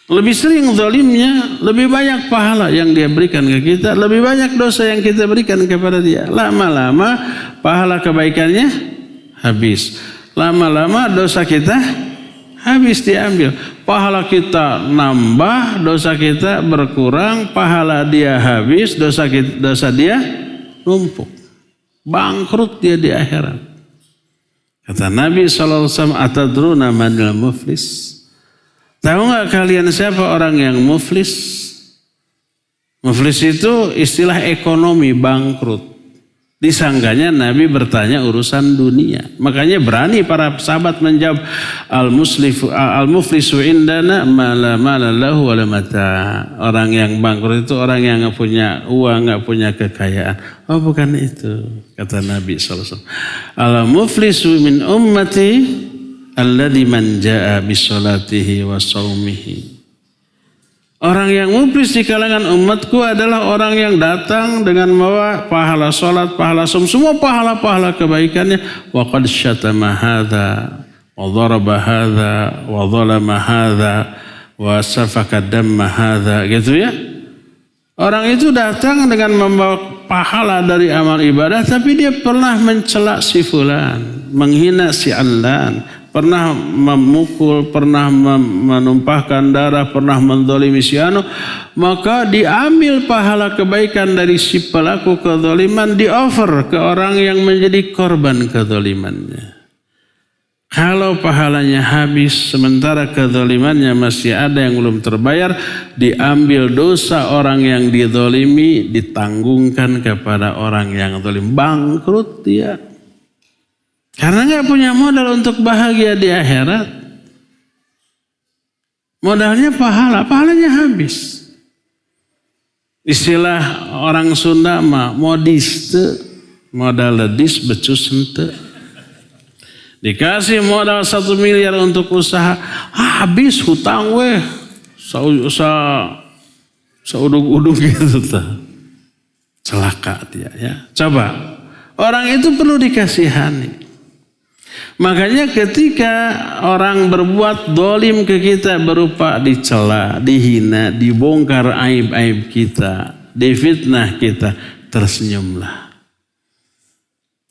Lebih sering zalimnya, lebih banyak pahala yang dia berikan ke kita, lebih banyak dosa yang kita berikan kepada dia. Lama-lama pahala kebaikannya habis. Lama-lama dosa kita habis diambil. Pahala kita nambah, dosa kita berkurang, pahala dia habis, dosa dia numpuk. Bangkrut dia di akhirat. Kata Nabi SAW, atadruna manil muflis? Tahu gak kalian siapa orang yang muflis? Muflis itu istilah ekonomi, bangkrut. Disangganya Nabi bertanya urusan dunia. Makanya berani para sahabat menjawab, al-muflisu indana mala lahu wala mata. Orang yang bangkrut itu orang yang gak punya uang, gak punya kekayaan. Oh bukan itu, kata Nabi SAW. Al-muflisu min ummati alladhi man ja'a bisolatihi wa sawmihi. Orang yang muflis di kalangan umatku adalah orang yang datang dengan membawa pahala salat, pahala saum, semua pahala-pahala kebaikannya. Wa qad syatama hadza wa daraba hadza wa zalama hadza wa safaka damma hadza, gitu ya. Orang itu datang dengan membawa pahala dari amal ibadah, tapi dia pernah mencela si fulan, menghina si alan, pernah memukul, pernah menumpahkan darah, pernah menzalimi si anu, maka diambil pahala kebaikan dari si pelaku kezaliman, di-offer ke orang yang menjadi korban kezalimannya. Kalau pahalanya habis, sementara kezalimannya masih ada yang belum terbayar, diambil dosa orang yang dizalimi, ditanggungan kepada orang yang zalim. Bangkrut dia. Karena gak punya modal untuk bahagia di akhirat. Modalnya pahala, pahalanya habis. Istilah orang Sunda mah modis teu, modal ledis becus henteu. Dikasih modal 1 miliar untuk usaha, habis hutang weh, saudug-udug gitu tuh. Celaka dia ya. Coba, orang itu perlu dikasihani. Makanya ketika orang berbuat dolim ke kita berupa dicela, dihina, dibongkar aib-aib kita, difitnah kita, tersenyumlah.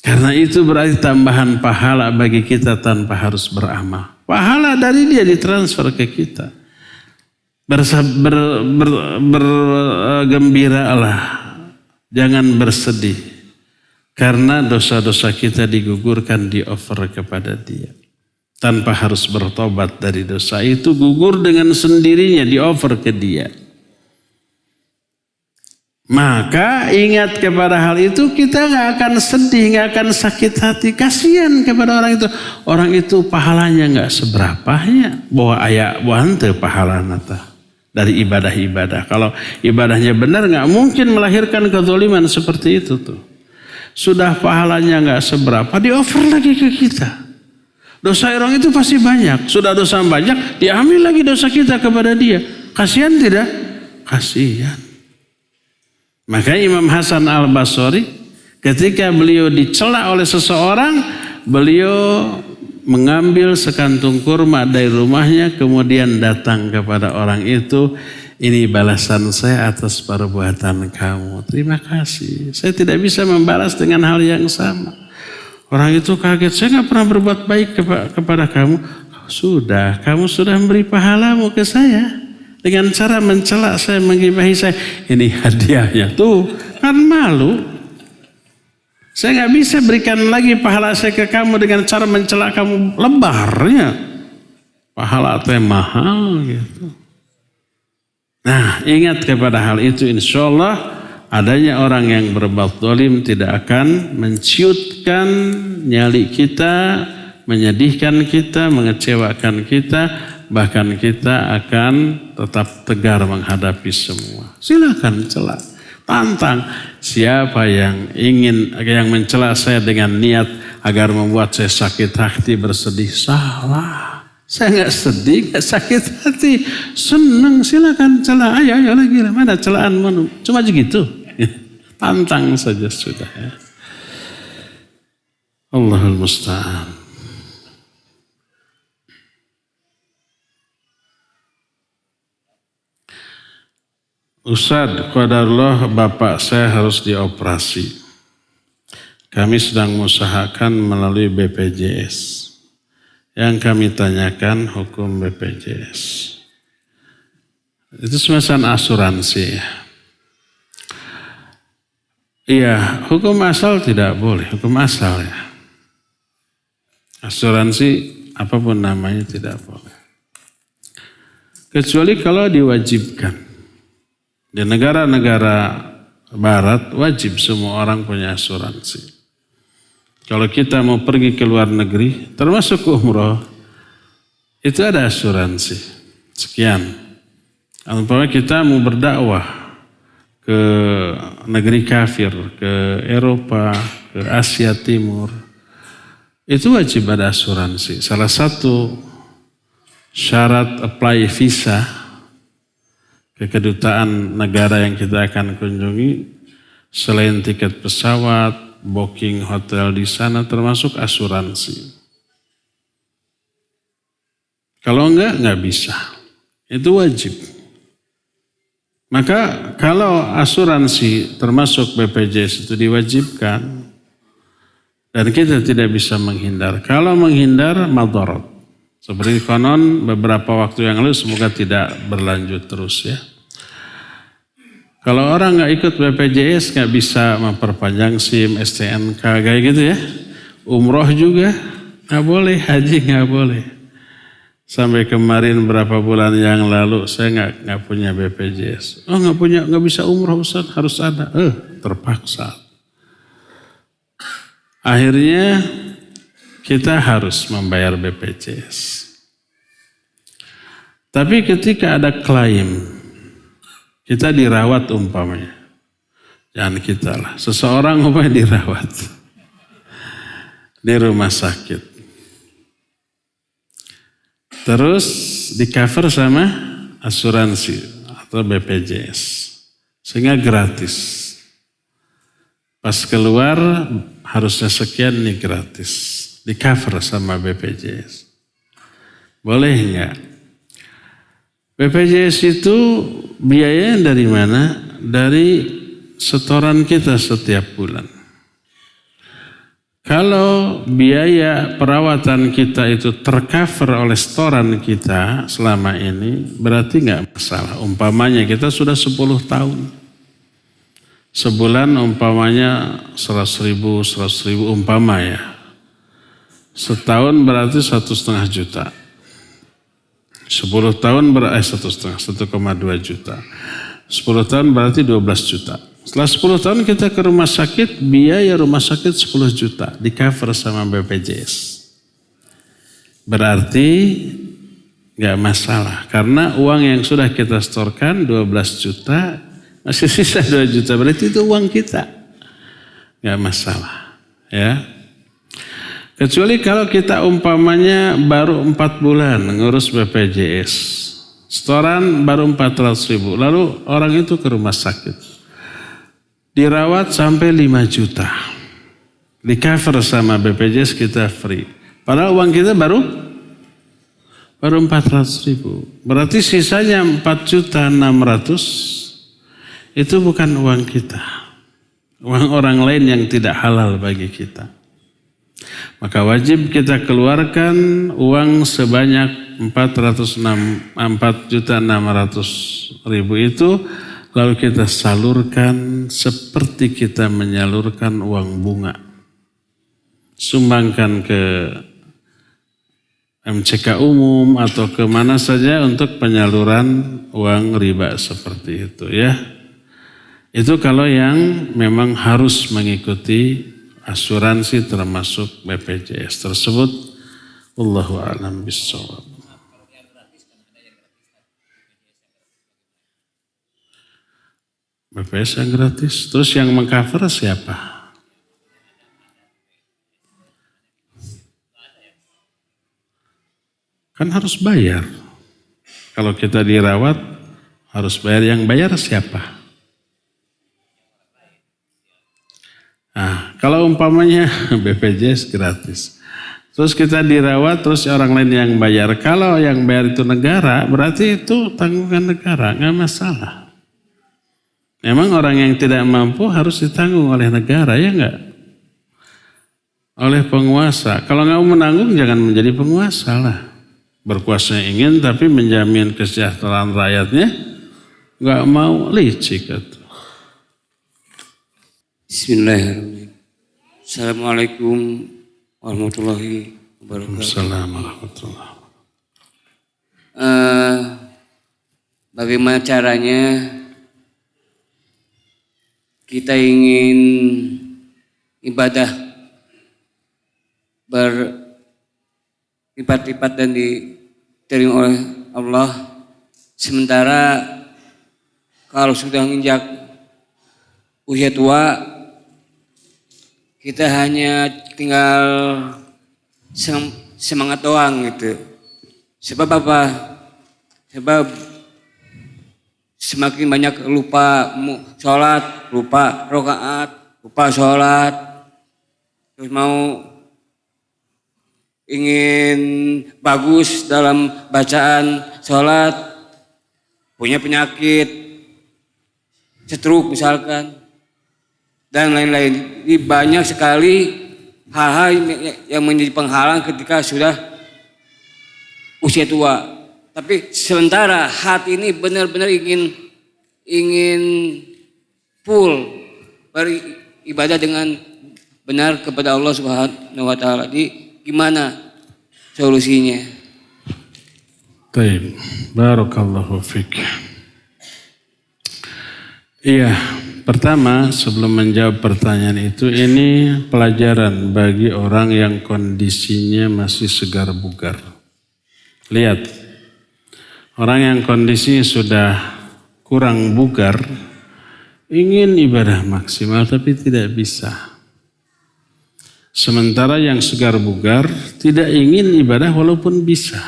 Karena itu berarti tambahan pahala bagi kita tanpa harus beramal. Pahala dari dia ditransfer ke kita. Bergembiralah, jangan bersedih. Karena dosa-dosa kita digugurkan, di-offer kepada dia. Tanpa harus bertobat dari dosa itu, gugur dengan sendirinya, di-offer ke dia. Maka ingat kepada hal itu, kita gak akan sedih, gak akan sakit hati. Kasihan kepada orang itu. Orang itu pahalanya gak seberapanya. Bahwa ayat wante pahala nata dari ibadah-ibadah. Kalau ibadahnya benar gak mungkin melahirkan kezaliman seperti itu tuh. Sudah pahalanya gak seberapa, di-offer lagi ke kita. Dosa orang itu pasti banyak. Sudah dosa banyak, diambil lagi dosa kita kepada dia. Kasihan tidak? Kasihan. Makanya Imam Hasan Al-Basri ketika beliau dicela oleh seseorang, beliau mengambil sekantung kurma dari rumahnya, kemudian datang kepada orang itu, ini balasan saya atas perbuatan kamu. Terima kasih. Saya tidak bisa membalas dengan hal yang sama. Orang itu kaget, saya nggak pernah berbuat baik kepada kamu. Sudah, kamu sudah memberi pahalamu ke saya. Dengan cara mencela saya, menggibahi saya. Ini hadiahnya. Tuh, kan malu. Saya nggak bisa berikan lagi pahala saya ke kamu dengan cara mencela kamu, lebarnya. Pahala itu mahal gitu. Nah, ingat kepada hal itu, insya Allah adanya orang yang berbuat zalim tidak akan menciutkan nyali kita, menyedihkan kita, mengecewakan kita. Bahkan kita akan tetap tegar menghadapi semua. Silakan celah, tantang. Siapa yang mencela saya dengan niat agar membuat saya sakit hati, bersedih, salah. Saya nggak sedih, nggak sakit hati, senang. Silakan celah. Ayo lagi, mana celahanmu? Cuma begitu. Tantang saja sudah. Ya. Allahul musta'an. Ustadz, qadarullah bapak saya harus dioperasi. Kami sedang mengusahakan melalui BPJS. Yang kami tanyakan hukum BPJS. Itu semacam asuransi. Iya, hukum asal tidak boleh. Hukum asal ya. Asuransi apapun namanya tidak boleh. Kecuali kalau diwajibkan. Di negara-negara barat wajib semua orang punya asuransi. Kalau kita mau pergi ke luar negeri, termasuk umroh, itu ada asuransi. Sekian. Umpamanya kita mau berdakwah ke negeri kafir, ke Eropa, ke Asia Timur, itu wajib ada asuransi. Salah satu syarat apply visa ke kedutaan negara yang kita akan kunjungi, selain tiket pesawat, booking hotel di sana, termasuk asuransi. Kalau enggak bisa. Itu wajib. Maka kalau asuransi termasuk BPJS itu diwajibkan, dan kita tidak bisa menghindar. Kalau menghindar, madarat. Seperti konon beberapa waktu yang lalu, semoga tidak berlanjut terus ya. Kalau orang nggak ikut BPJS nggak bisa memperpanjang SIM, STNK kayak gitu ya. Umroh juga nggak boleh, haji nggak boleh. Sampai kemarin berapa bulan yang lalu saya nggak punya BPJS. Oh nggak bisa umroh Ustaz, harus ada. Terpaksa. Akhirnya kita harus membayar BPJS. Tapi ketika ada klaim, kita dirawat umpamanya. Jangan kita lah. Seseorang umpamanya dirawat di rumah sakit. Terus di cover sama asuransi atau BPJS. Sehingga gratis. Pas keluar harusnya sekian, nih gratis. Di cover sama BPJS. Boleh enggak? BPJS itu biayanya dari mana? Dari setoran kita setiap bulan. Kalau biaya perawatan kita itu tercover oleh setoran kita selama ini, berarti nggak masalah. Umpamanya kita sudah 10 tahun. Sebulan umpamanya 100.000 umpama ya. Setahun berarti 1,5 juta. 10 tahun berarti 1,2 juta. 10 tahun berarti 12 juta. Setelah 10 tahun kita ke rumah sakit, biaya rumah sakit 10 juta. Di cover sama BPJS. Berarti gak masalah. Karena uang yang sudah kita setorkan 12 juta, masih sisa 2 juta. Berarti itu uang kita. Gak masalah. Ya. Kecuali kalau kita umpamanya baru 4 bulan ngurus BPJS. Setoran baru 400.000. Lalu orang itu ke rumah sakit. Dirawat sampai 5 juta. Di cover sama BPJS kita free. Padahal uang kita baru 400.000. Berarti sisanya 4.600.000 itu bukan uang kita. Uang orang lain yang tidak halal bagi kita. Maka wajib kita keluarkan uang sebanyak 4.600.000 itu, lalu kita salurkan seperti kita menyalurkan uang bunga. Sumbangkan ke MCK umum atau ke mana saja untuk penyaluran uang riba seperti itu ya. Itu kalau yang memang harus mengikuti asuransi termasuk BPJS tersebut. Wallahu a'lam bishawab. BPJS yang gratis. Terus yang mengcover siapa? Kan harus bayar. Kalau kita dirawat harus bayar. Yang bayar siapa? Nah, kalau umpamanya BPJS gratis. Terus kita dirawat, terus orang lain yang bayar. Kalau yang bayar itu negara, berarti itu tanggungan negara, nggak masalah. Memang orang yang tidak mampu harus ditanggung oleh negara, ya nggak? Oleh penguasa. Kalau nggak mau menanggung, jangan menjadi penguasa lah. Berkuasa ingin, tapi menjamin kesejahteraan rakyatnya, nggak mau licik. Bismillahirrahmanirrahim. Assalamualaikum warahmatullahi wabarakatuh. Assalamualaikum warahmatullahi wabarakatuh. Bagaimana caranya kita ingin ibadah berlipat-lipat dan diterima oleh Allah, sementara kalau sudah menginjak usia tua kita hanya tinggal semangat doang gitu. Sebab apa? Sebab semakin banyak lupa sholat, lupa rokaat, lupa sholat, terus mau ingin bagus dalam bacaan sholat, punya penyakit, stroke misalkan, dan lain-lain. Ini banyak sekali hal-hal yang menjadi penghalang ketika sudah usia tua. Tapi sementara hati ini benar-benar ingin full beribadah dengan benar kepada Allah Subhanahu wa taala. Jadi gimana solusinya? Baik, barakallahu fik. Iya, pertama sebelum menjawab pertanyaan itu, ini pelajaran bagi orang yang kondisinya masih segar bugar. Lihat, orang yang kondisinya sudah kurang bugar, ingin ibadah maksimal tapi tidak bisa. Sementara yang segar bugar tidak ingin ibadah walaupun bisa.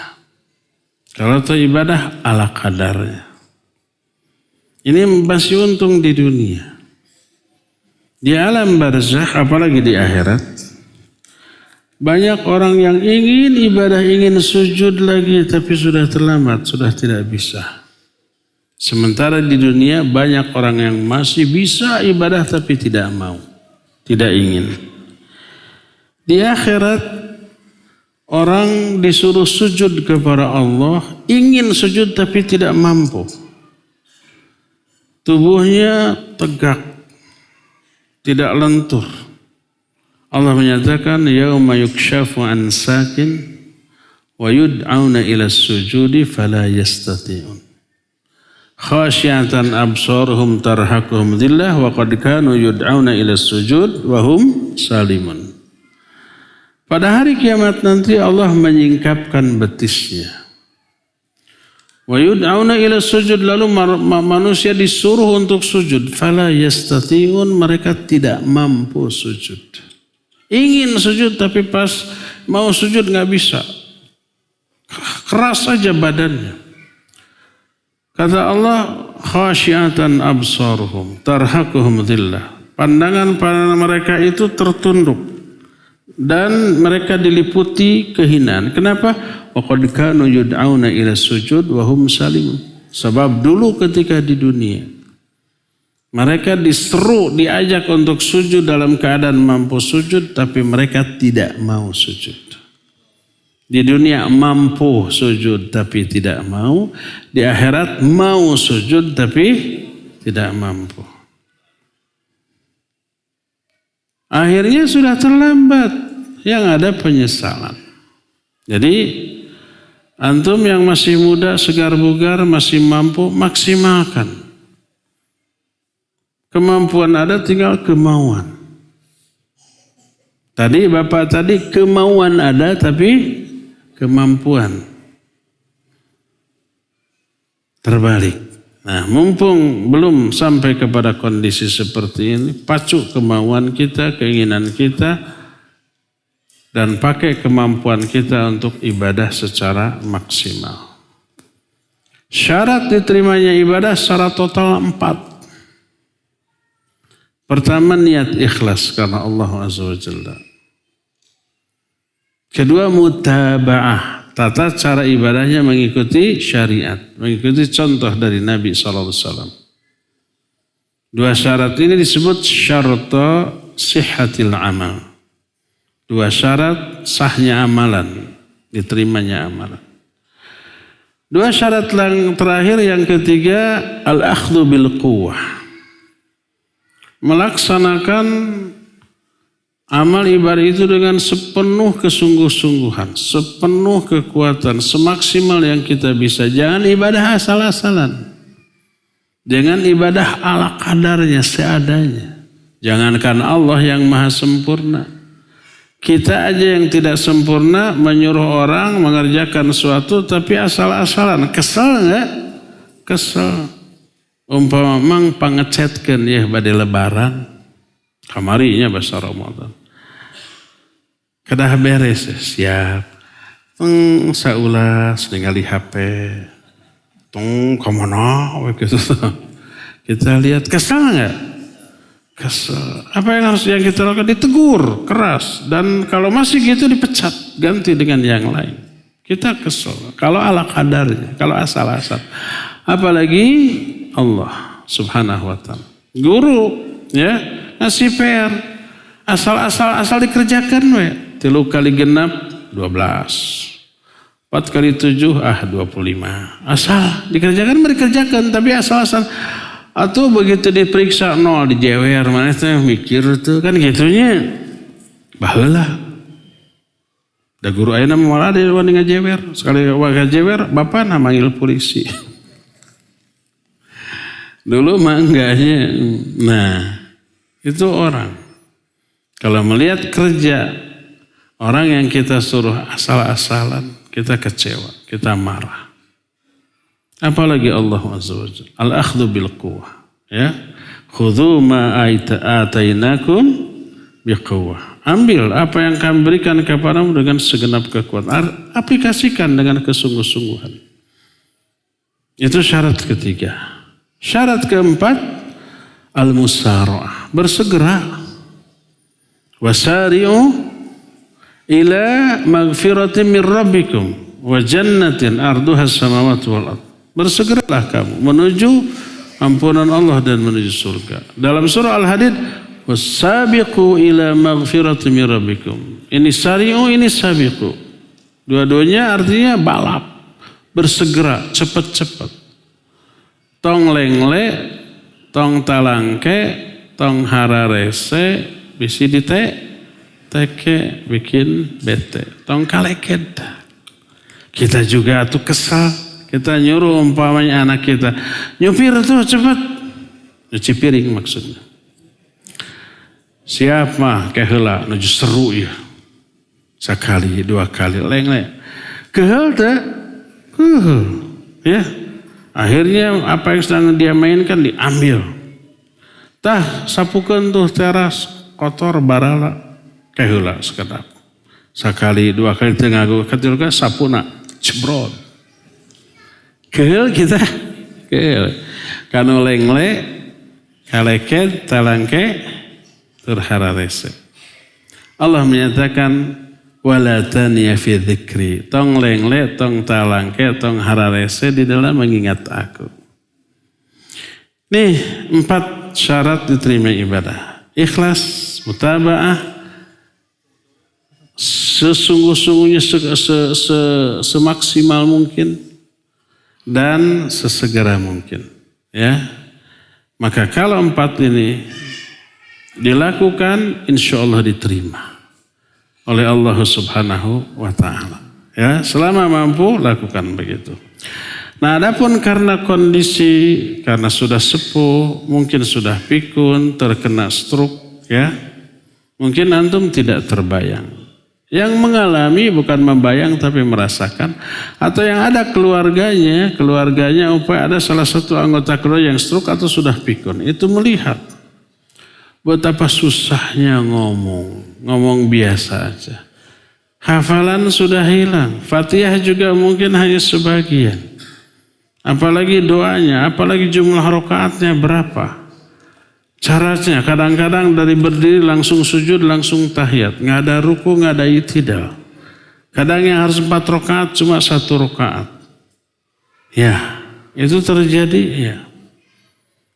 Kalau itu ibadah ala kadarnya. Ini masih untung di dunia. Di alam barzakh, apalagi di akhirat, banyak orang yang ingin ibadah, ingin sujud lagi, tapi sudah terlambat, sudah tidak bisa. Sementara di dunia banyak orang yang masih bisa ibadah tapi tidak mau, tidak ingin. Di akhirat orang disuruh sujud kepada Allah, ingin sujud tapi tidak mampu. Tubuhnya tegak, tidak lentur. Allah menyatakan yauma yukshafu an sakin wa yud'auna ila sujudi fala yastati'un. Khasyatan absaruhum tarhaquhum dhillah wa qad kanu yud'auna ila sujud wa hum salimun. Pada hari kiamat nanti Allah menyingkapkan betisnya. Wa yud'auna ila sujud, lalu manusia disuruh untuk sujud. Fala yastati'un, mereka tidak mampu sujud. Ingin sujud tapi pas mau sujud nggak bisa. Keras saja badannya. Kata Allah, khasyatan absaruhum tarhaquhum dhillah. Pandangan mereka itu tertunduk dan mereka diliputi kehinaan. Kenapa? Wa qad kanu yud'auna ila sujud wa hum salimun. Sebab dulu ketika di dunia mereka diseru, diajak untuk sujud dalam keadaan mampu sujud, tapi mereka tidak mau sujud. Di dunia mampu sujud tapi tidak mau, di akhirat mau sujud tapi tidak mampu. Akhirnya sudah terlambat, yang ada penyesalan. Jadi antum yang masih muda, segar bugar, masih mampu, maksimalkan. Kemampuan ada, tinggal kemauan. Tadi Bapak tadi kemauan ada tapi kemampuan terbalik. Nah, mumpung belum sampai kepada kondisi seperti ini, pacu kemauan kita, keinginan kita, dan pakai kemampuan kita untuk ibadah secara maksimal. Syarat diterimanya ibadah secara total 4. Pertama, niat ikhlas karena Allah Azza wa Jalla. Kedua, mutaba'ah, tata cara ibadahnya mengikuti syariat, mengikuti contoh dari Nabi SAW. Dua syarat ini disebut syarta sihhatil amal. Dua syarat sahnya amalan, diterimanya amalan. Dua syarat yang terakhir, yang ketiga, al-akhdhu bil quwwah. Melaksanakan amal ibadah itu dengan sepenuh kesungguh-sungguhan, sepenuh kekuatan, semaksimal yang kita bisa. Jangan ibadah asal-asalan. Jangan ibadah ala kadarnya, seadanya. Jangankan Allah yang maha sempurna. Kita aja yang tidak sempurna menyuruh orang mengerjakan sesuatu tapi asal-asalan. Kesel enggak? Kesel. Umpama mang pangecetkeun ya bade lebaran. Kamarinya bahasa Ramadan. Kedah beres siap. Saulas ningali HP. Kemana? Gitu. Kita lihat, kesal enggak? Kesel. Apa yang harus yang kita lakukan? Ditegur keras, dan kalau masih gitu dipecat, ganti dengan yang lain. Kita kesel. Kalau ala kadarnya, kalau asal-asal. Apalagi Allah Subhanahu wa taala. Guru ya ngasih PR. Asal dikerjakan we. 3 kali genap 12. 4 kali 7 25. Asal dikerjakan tapi asal-asal. Atau begitu diperiksa 0 dijewer, mana teh mikir tuh kan gitunya. Baheula. Da guru ayeuna moal ada wani ngajewer. Sekali ngajewer bapak manggil polisi. Dulu mah enggaknya. Nah, itu orang. Kalau melihat kerja orang yang kita suruh asal-asalan, kita kecewa, kita marah. Apalagi Allah Azza wa Jalla. Al-akhdhu bil quwwah. Ya. Khudhu ma atainakum biquwwah. Ambil apa yang kami berikan kepadamu dengan segenap kekuatan. Aplikasikan dengan kesungguh-sungguhan. Itu syarat ketiga. Syarat keempat, al-musara'ah, bersegera. Wasari'u ila maghfiratin min rabbikum wa jannatin arduha as-samawati wal ardh. Bersegeralah kamu menuju ampunan Allah dan menuju surga. Dalam surah Al-Hadid, wasabiqu ila maghfirati min rabbikum. Ini sari'u, ini sabiqu. Dua-duanya artinya balap, bersegera, cepat-cepat. Tong lengle, tong talangke, tong hararese, bisi teke bikin bete. Tong kaleked. Kita juga tuh kesal. Kita nyuruh umpamanya anak kita, nyupir tuh cepat. Nyuci piring maksudnya. Siap mah keheula nuju seru ya. Sekali, dua kali lengle. Keheul teh. Ya. Akhirnya apa yang sedang dia mainkan diambil. Tah sapukeun tuh teras kotor barala. Keheula sekedap. Sekali, dua kali teu ngagu katilka sapuna cebrot. Keheul kita. Keheul. Kanu lengle kaleket talangke terhararese. Allah menyatakan wala taniya fi dzikri. Tong lengle, tong talangke, tong hararese di dalam mengingat aku. Nih 4 syarat diterima ibadah. Ikhlas, mutabaah, sesungguh-sungguhnya semaksimal mungkin dan sesegera mungkin. Ya, maka kalau 4 ini dilakukan, insya Allah diterima oleh Allah Subhanahu wa Ta'ala. Ya, selama mampu lakukan begitu. Nah, adapun karena kondisi, karena sudah sepuh, mungkin sudah pikun, terkena stroke, ya, mungkin antum tidak terbayang. Yang mengalami bukan membayang tapi merasakan, atau yang ada keluarganya upaya ada salah satu anggota keluarga yang stroke atau sudah pikun, itu melihat betapa susahnya ngomong biasa aja. Hafalan sudah hilang, Fatihah juga mungkin hanya sebagian. Apalagi doanya, apalagi jumlah rakaatnya berapa. Caranya kadang-kadang dari berdiri langsung sujud, langsung tahiyat. Nggak ada ruku, nggak ada i'tidal. Kadang yang harus 4 rakaat cuma 1 rakaat. Ya, itu terjadi ya.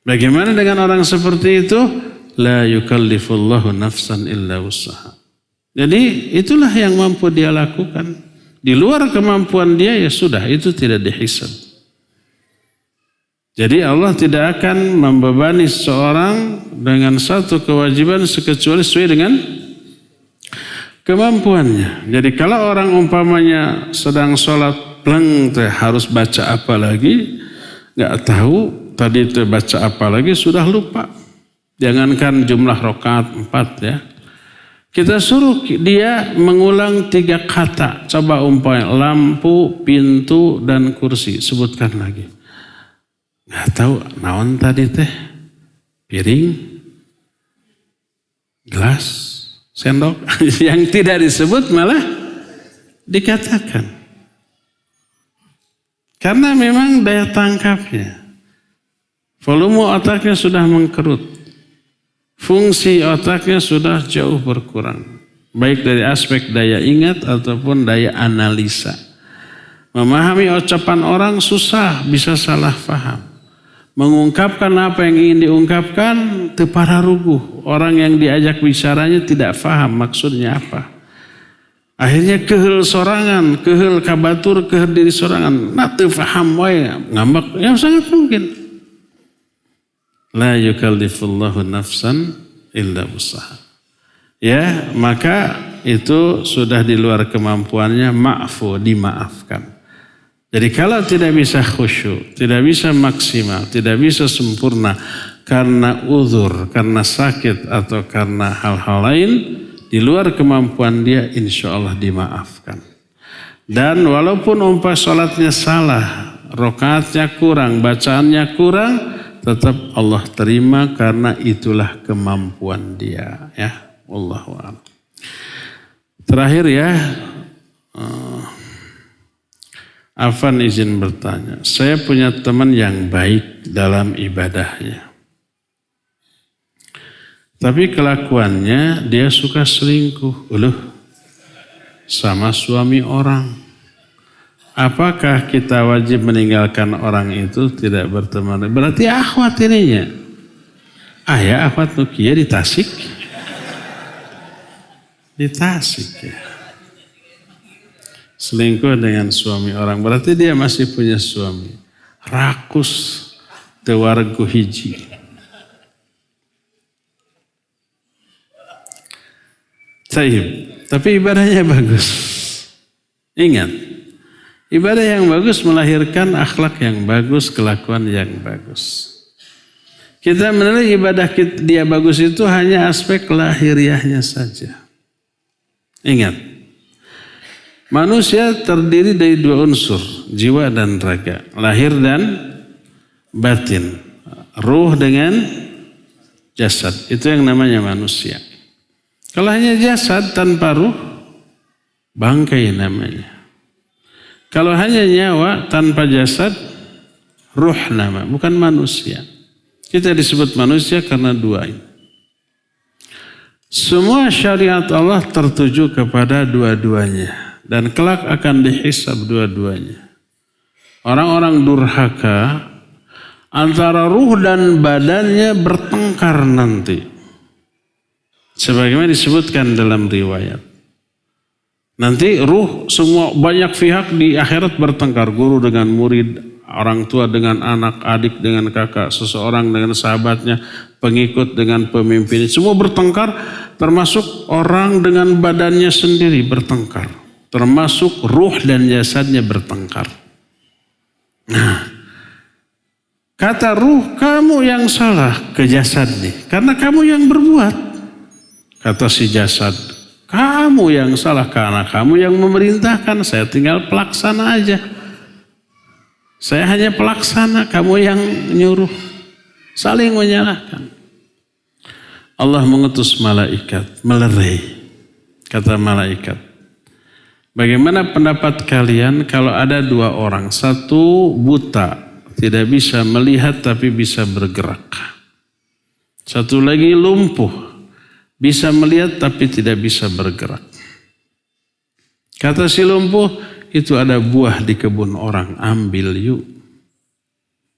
Bagaimana dengan orang seperti itu? La yukallifullahu nafsan illa wus'aha. Jadi itulah yang mampu dia lakukan. Di luar kemampuan dia ya sudah, itu tidak dihisab. Jadi Allah tidak akan membebani seseorang dengan satu kewajiban kecuali sesuai dengan kemampuannya. Jadi kalau orang umpamanya sedang sholat pleng harus baca apa lagi, nggak tahu tadi itu baca apa lagi, sudah lupa. Jangankan jumlah rakaat 4 ya. Kita suruh dia mengulang 3 kata. Coba umpamanya lampu, pintu, dan kursi. Sebutkan lagi. Nggak tahu naon tadi teh. Piring, gelas, sendok. Yang tidak disebut malah dikatakan. Karena memang daya tangkapnya. Volume otaknya sudah mengkerut. Fungsi otaknya sudah jauh berkurang. Baik dari aspek daya ingat ataupun daya analisa. Memahami ucapan orang susah, bisa salah paham. Mengungkapkan apa yang ingin diungkapkan, tepararuguh. Orang yang diajak bicaranya tidak paham maksudnya apa. Akhirnya keheul sorangan, keheul kabatur, keheul diri sorangan. Nah teu paham wae, ngambek. Ya sangat mungkin. La yukallifullahu nafsan illa wus'aha. Ya, maka itu sudah di luar kemampuannya, ma'fu, dimaafkan. Jadi kalau tidak bisa khusyuk, tidak bisa maksimal, tidak bisa sempurna karena uzur, karena sakit atau karena hal-hal lain di luar kemampuan dia, insya Allah dimaafkan. Dan walaupun umpah sholatnya salah, rakaatnya kurang, bacaannya kurang, tetap Allah terima karena itulah kemampuan dia. Ya, wallahu a'lam. Terakhir ya, Afan izin bertanya. Saya punya teman yang baik dalam ibadahnya. Tapi kelakuannya dia suka selingkuh. Sama suami orang. apakah kita wajib meninggalkan orang itu tidak berteman? Berarti akhwat ininya. Ya akhwat Nukia di Tasik. Di Tasik ya. Selingkuh dengan suami orang. Berarti dia masih punya suami. Rakus tewargu hiji. Tapi ibadahnya bagus. Ingat, ibadah yang bagus melahirkan akhlak yang bagus, kelakuan yang bagus. Kita menilai ibadah dia bagus itu hanya aspek lahiriahnya saja. Ingat, manusia terdiri dari dua unsur, jiwa dan raga, lahir dan batin, ruh dengan jasad. Itu yang namanya manusia. Kalau hanya jasad tanpa ruh, bangkai namanya. Kalau hanya nyawa tanpa jasad, ruh nama, bukan manusia. Kita disebut manusia karena dua ini. Semua syariat Allah tertuju kepada dua-duanya. Dan kelak akan dihisab dua-duanya. Orang-orang durhaka, antara ruh dan badannya bertengkar nanti. Sebagaimana disebutkan dalam riwayat. Nanti ruh semua banyak pihak di akhirat bertengkar. Guru dengan murid, orang tua dengan anak, adik dengan kakak, seseorang dengan sahabatnya, pengikut dengan pemimpin. Semua bertengkar, termasuk orang dengan badannya sendiri bertengkar. Termasuk ruh dan jasadnya bertengkar. Nah, kata ruh, kamu yang salah ke jasad nih. Karena kamu yang berbuat. Kata si jasad, kamu yang salah karena kamu yang memerintahkan. Saya tinggal pelaksana aja. Saya hanya pelaksana, kamu yang nyuruh. Saling menyalahkan. Allah mengutus malaikat, melerai. Kata malaikat, bagaimana pendapat kalian kalau ada dua orang. Satu buta, tidak bisa melihat tapi bisa bergerak. Satu lagi lumpuh, bisa melihat tapi tidak bisa bergerak. Kata si lumpuh, itu ada buah di kebun orang, ambil yuk.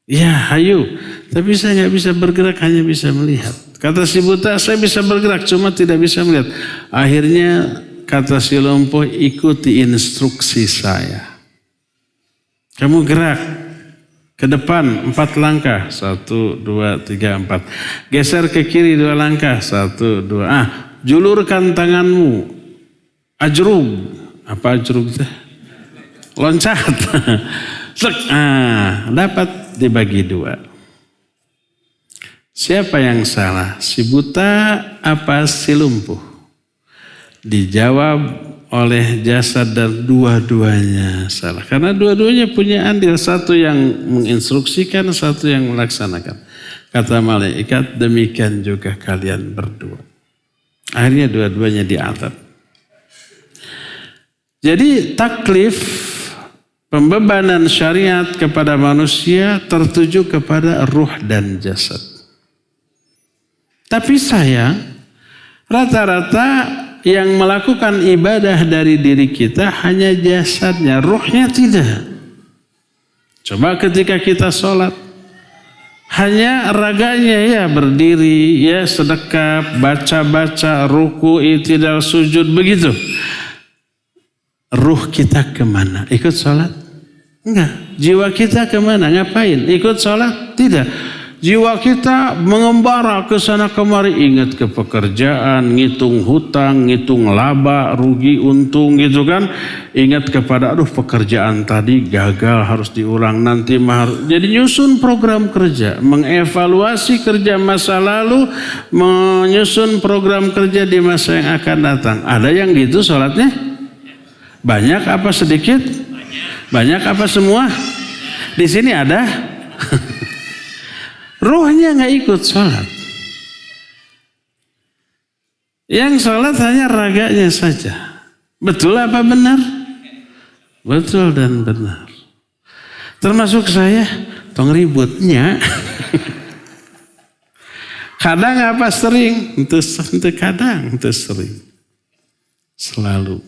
Ya hayu, tapi saya nggak bisa bergerak, hanya bisa melihat. Kata si buta, saya bisa bergerak cuma tidak bisa melihat. Akhirnya kata si lumpuh, ikuti instruksi saya. Kamu gerak ke depan 4 langkah, 1, 2, 3, 4. Geser ke kiri 2 langkah, 1, 2. Julurkan tanganmu, ajrug. Apa ajrug itu? Loncat. Dapat dibagi 2. Siapa yang salah? Si buta apa si lumpuh? Dijawab oleh jasad dan dua-duanya salah. Karena dua-duanya punya andil. Satu yang menginstruksikan, satu yang melaksanakan. Kata malaikat, demikian juga kalian berdua. Akhirnya dua-duanya diazab. Jadi taklif, pembebanan syariat kepada manusia tertuju kepada ruh dan jasad. Tapi sayang, rata-rata yang melakukan ibadah dari diri kita hanya jasadnya, ruhnya tidak. Coba ketika kita sholat, hanya raganya ya berdiri, ya sedekap, baca-baca, ruku, i'tidal, sujud, begitu. Ruh kita kemana? Ikut sholat? Enggak. Jiwa kita kemana? Ngapain? Ikut sholat? Tidak. Jiwa kita mengembara ke sana kemari, ingat ke pekerjaan, ngitung hutang, ngitung laba, rugi, untung gitu kan. Ingat kepada pekerjaan tadi gagal harus diulang nanti. Jadi nyusun program kerja, mengevaluasi kerja masa lalu, menyusun program kerja di masa yang akan datang. Ada yang gitu sholatnya? Banyak apa sedikit? Banyak apa semua? Di sini ada? Ruhnya nggak ikut sholat. Yang sholat hanya raganya saja. Betul apa benar? Betul dan benar. Termasuk saya, tong ributnya. Kadang apa sering? Itu kadang, itu sering. Selalu.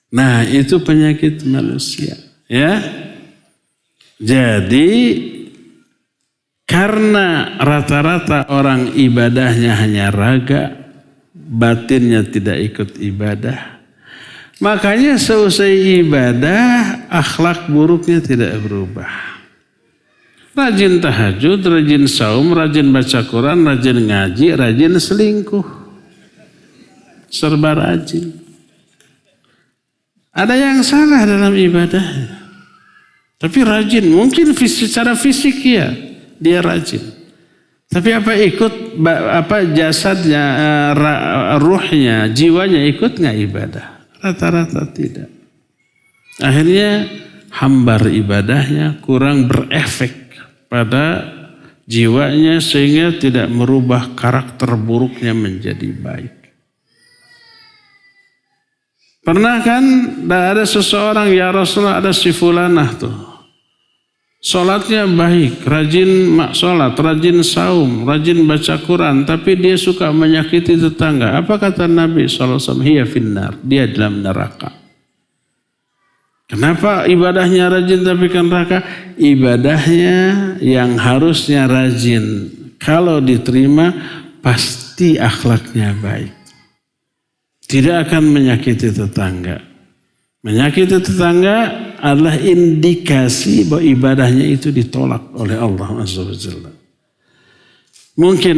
Nah, itu penyakit manusia, ya. Jadi karena rata-rata orang ibadahnya hanya raga, batinnya tidak ikut ibadah, makanya seusai ibadah akhlak buruknya tidak berubah. Rajin tahajud, rajin saum, rajin baca Quran, rajin ngaji, rajin selingkuh, serba rajin. Ada yang salah dalam ibadahnya, tapi rajin. Mungkin secara fisik ya dia rajin, tapi apa jasadnya, ruhnya, jiwanya ikut nggak ibadah? Rata-rata tidak. Akhirnya hambar ibadahnya, kurang berefek pada jiwanya sehingga tidak merubah karakter buruknya menjadi baik. Pernah kan ada seseorang, ya Rasulullah, ada si fulanah tuh. Sholatnya baik, rajin sholat, rajin saum, rajin baca Quran, tapi dia suka menyakiti tetangga. Apa kata Nabi SAW? Hiya finnar, dia dalam neraka. Kenapa ibadahnya rajin tapi kan neraka? Ibadahnya yang harusnya rajin, kalau diterima pasti akhlaknya baik. Tidak akan menyakiti tetangga. Menyakiti tetangga adalah indikasi bahwa ibadahnya itu ditolak oleh Allah Azza wa Jalla. Mungkin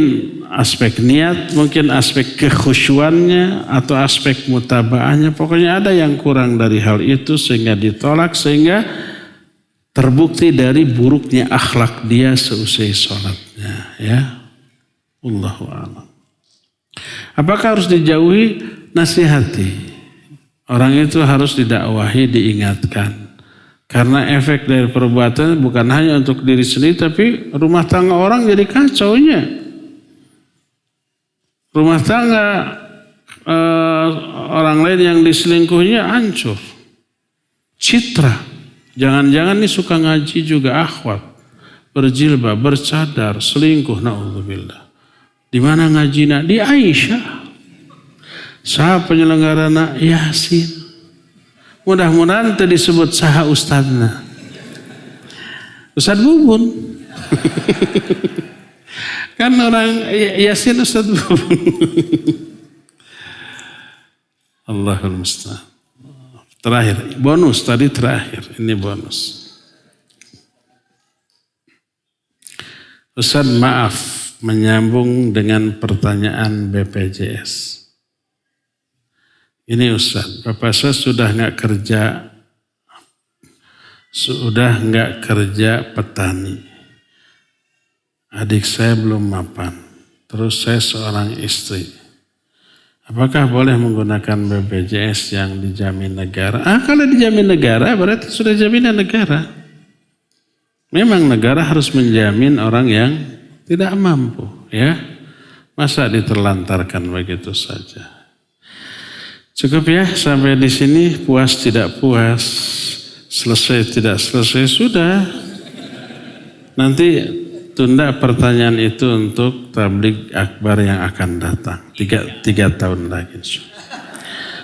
aspek niat, mungkin aspek kekhusyuannya, atau aspek mutabaahnya. Pokoknya ada yang kurang dari hal itu sehingga ditolak, sehingga terbukti dari buruknya akhlak dia seusai sholatnya. Ya, Allahu a'lam. Apakah harus dijauhi? Nasihati. Orang itu harus didakwahi, diingatkan. Karena efek dari perbuatan bukan hanya untuk diri sendiri, tapi rumah tangga orang jadi kacaunya. Rumah tangga orang lain yang diselingkuhinya hancur. Citra. Jangan-jangan nih suka ngaji juga, akhwat, berjilbab, bercadar, selingkuh, na'udzubillah. Di mana ngajinya? Di Aisyah. Saha penyelenggarana? Yasin. Mudah-mudahan tadi disebut saha ustadna. Ustad Bubun. Kan orang Yasin Ustad Bubun. Allahul musta'an. Terakhir, bonus tadi terakhir. Ini bonus. Ustad, maaf menyambung dengan pertanyaan BPJS. Ini Ustaz, Bapak saya sudah nggak kerja petani. Adik saya belum mapan. Terus saya seorang istri. Apakah boleh menggunakan BPJS yang dijamin negara? Kalau dijamin negara berarti sudah jaminan negara. Memang negara harus menjamin orang yang tidak mampu, ya. Masa diterlantarkan begitu saja? Cukup ya, sampai di sini. Puas tidak puas, selesai tidak selesai, sudah. Nanti tunda pertanyaan itu untuk tabligh akbar yang akan datang. 3 tahun lagi.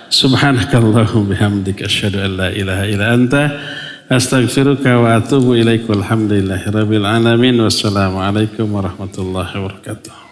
Subhanakallahumma bihamdika asyhadu an la ilaha illa anta astaghfiruka wa atubu ilaik. Walhamdulillahirabbil alamin. Wassalamualaikum warahmatullahi wabarakatuh.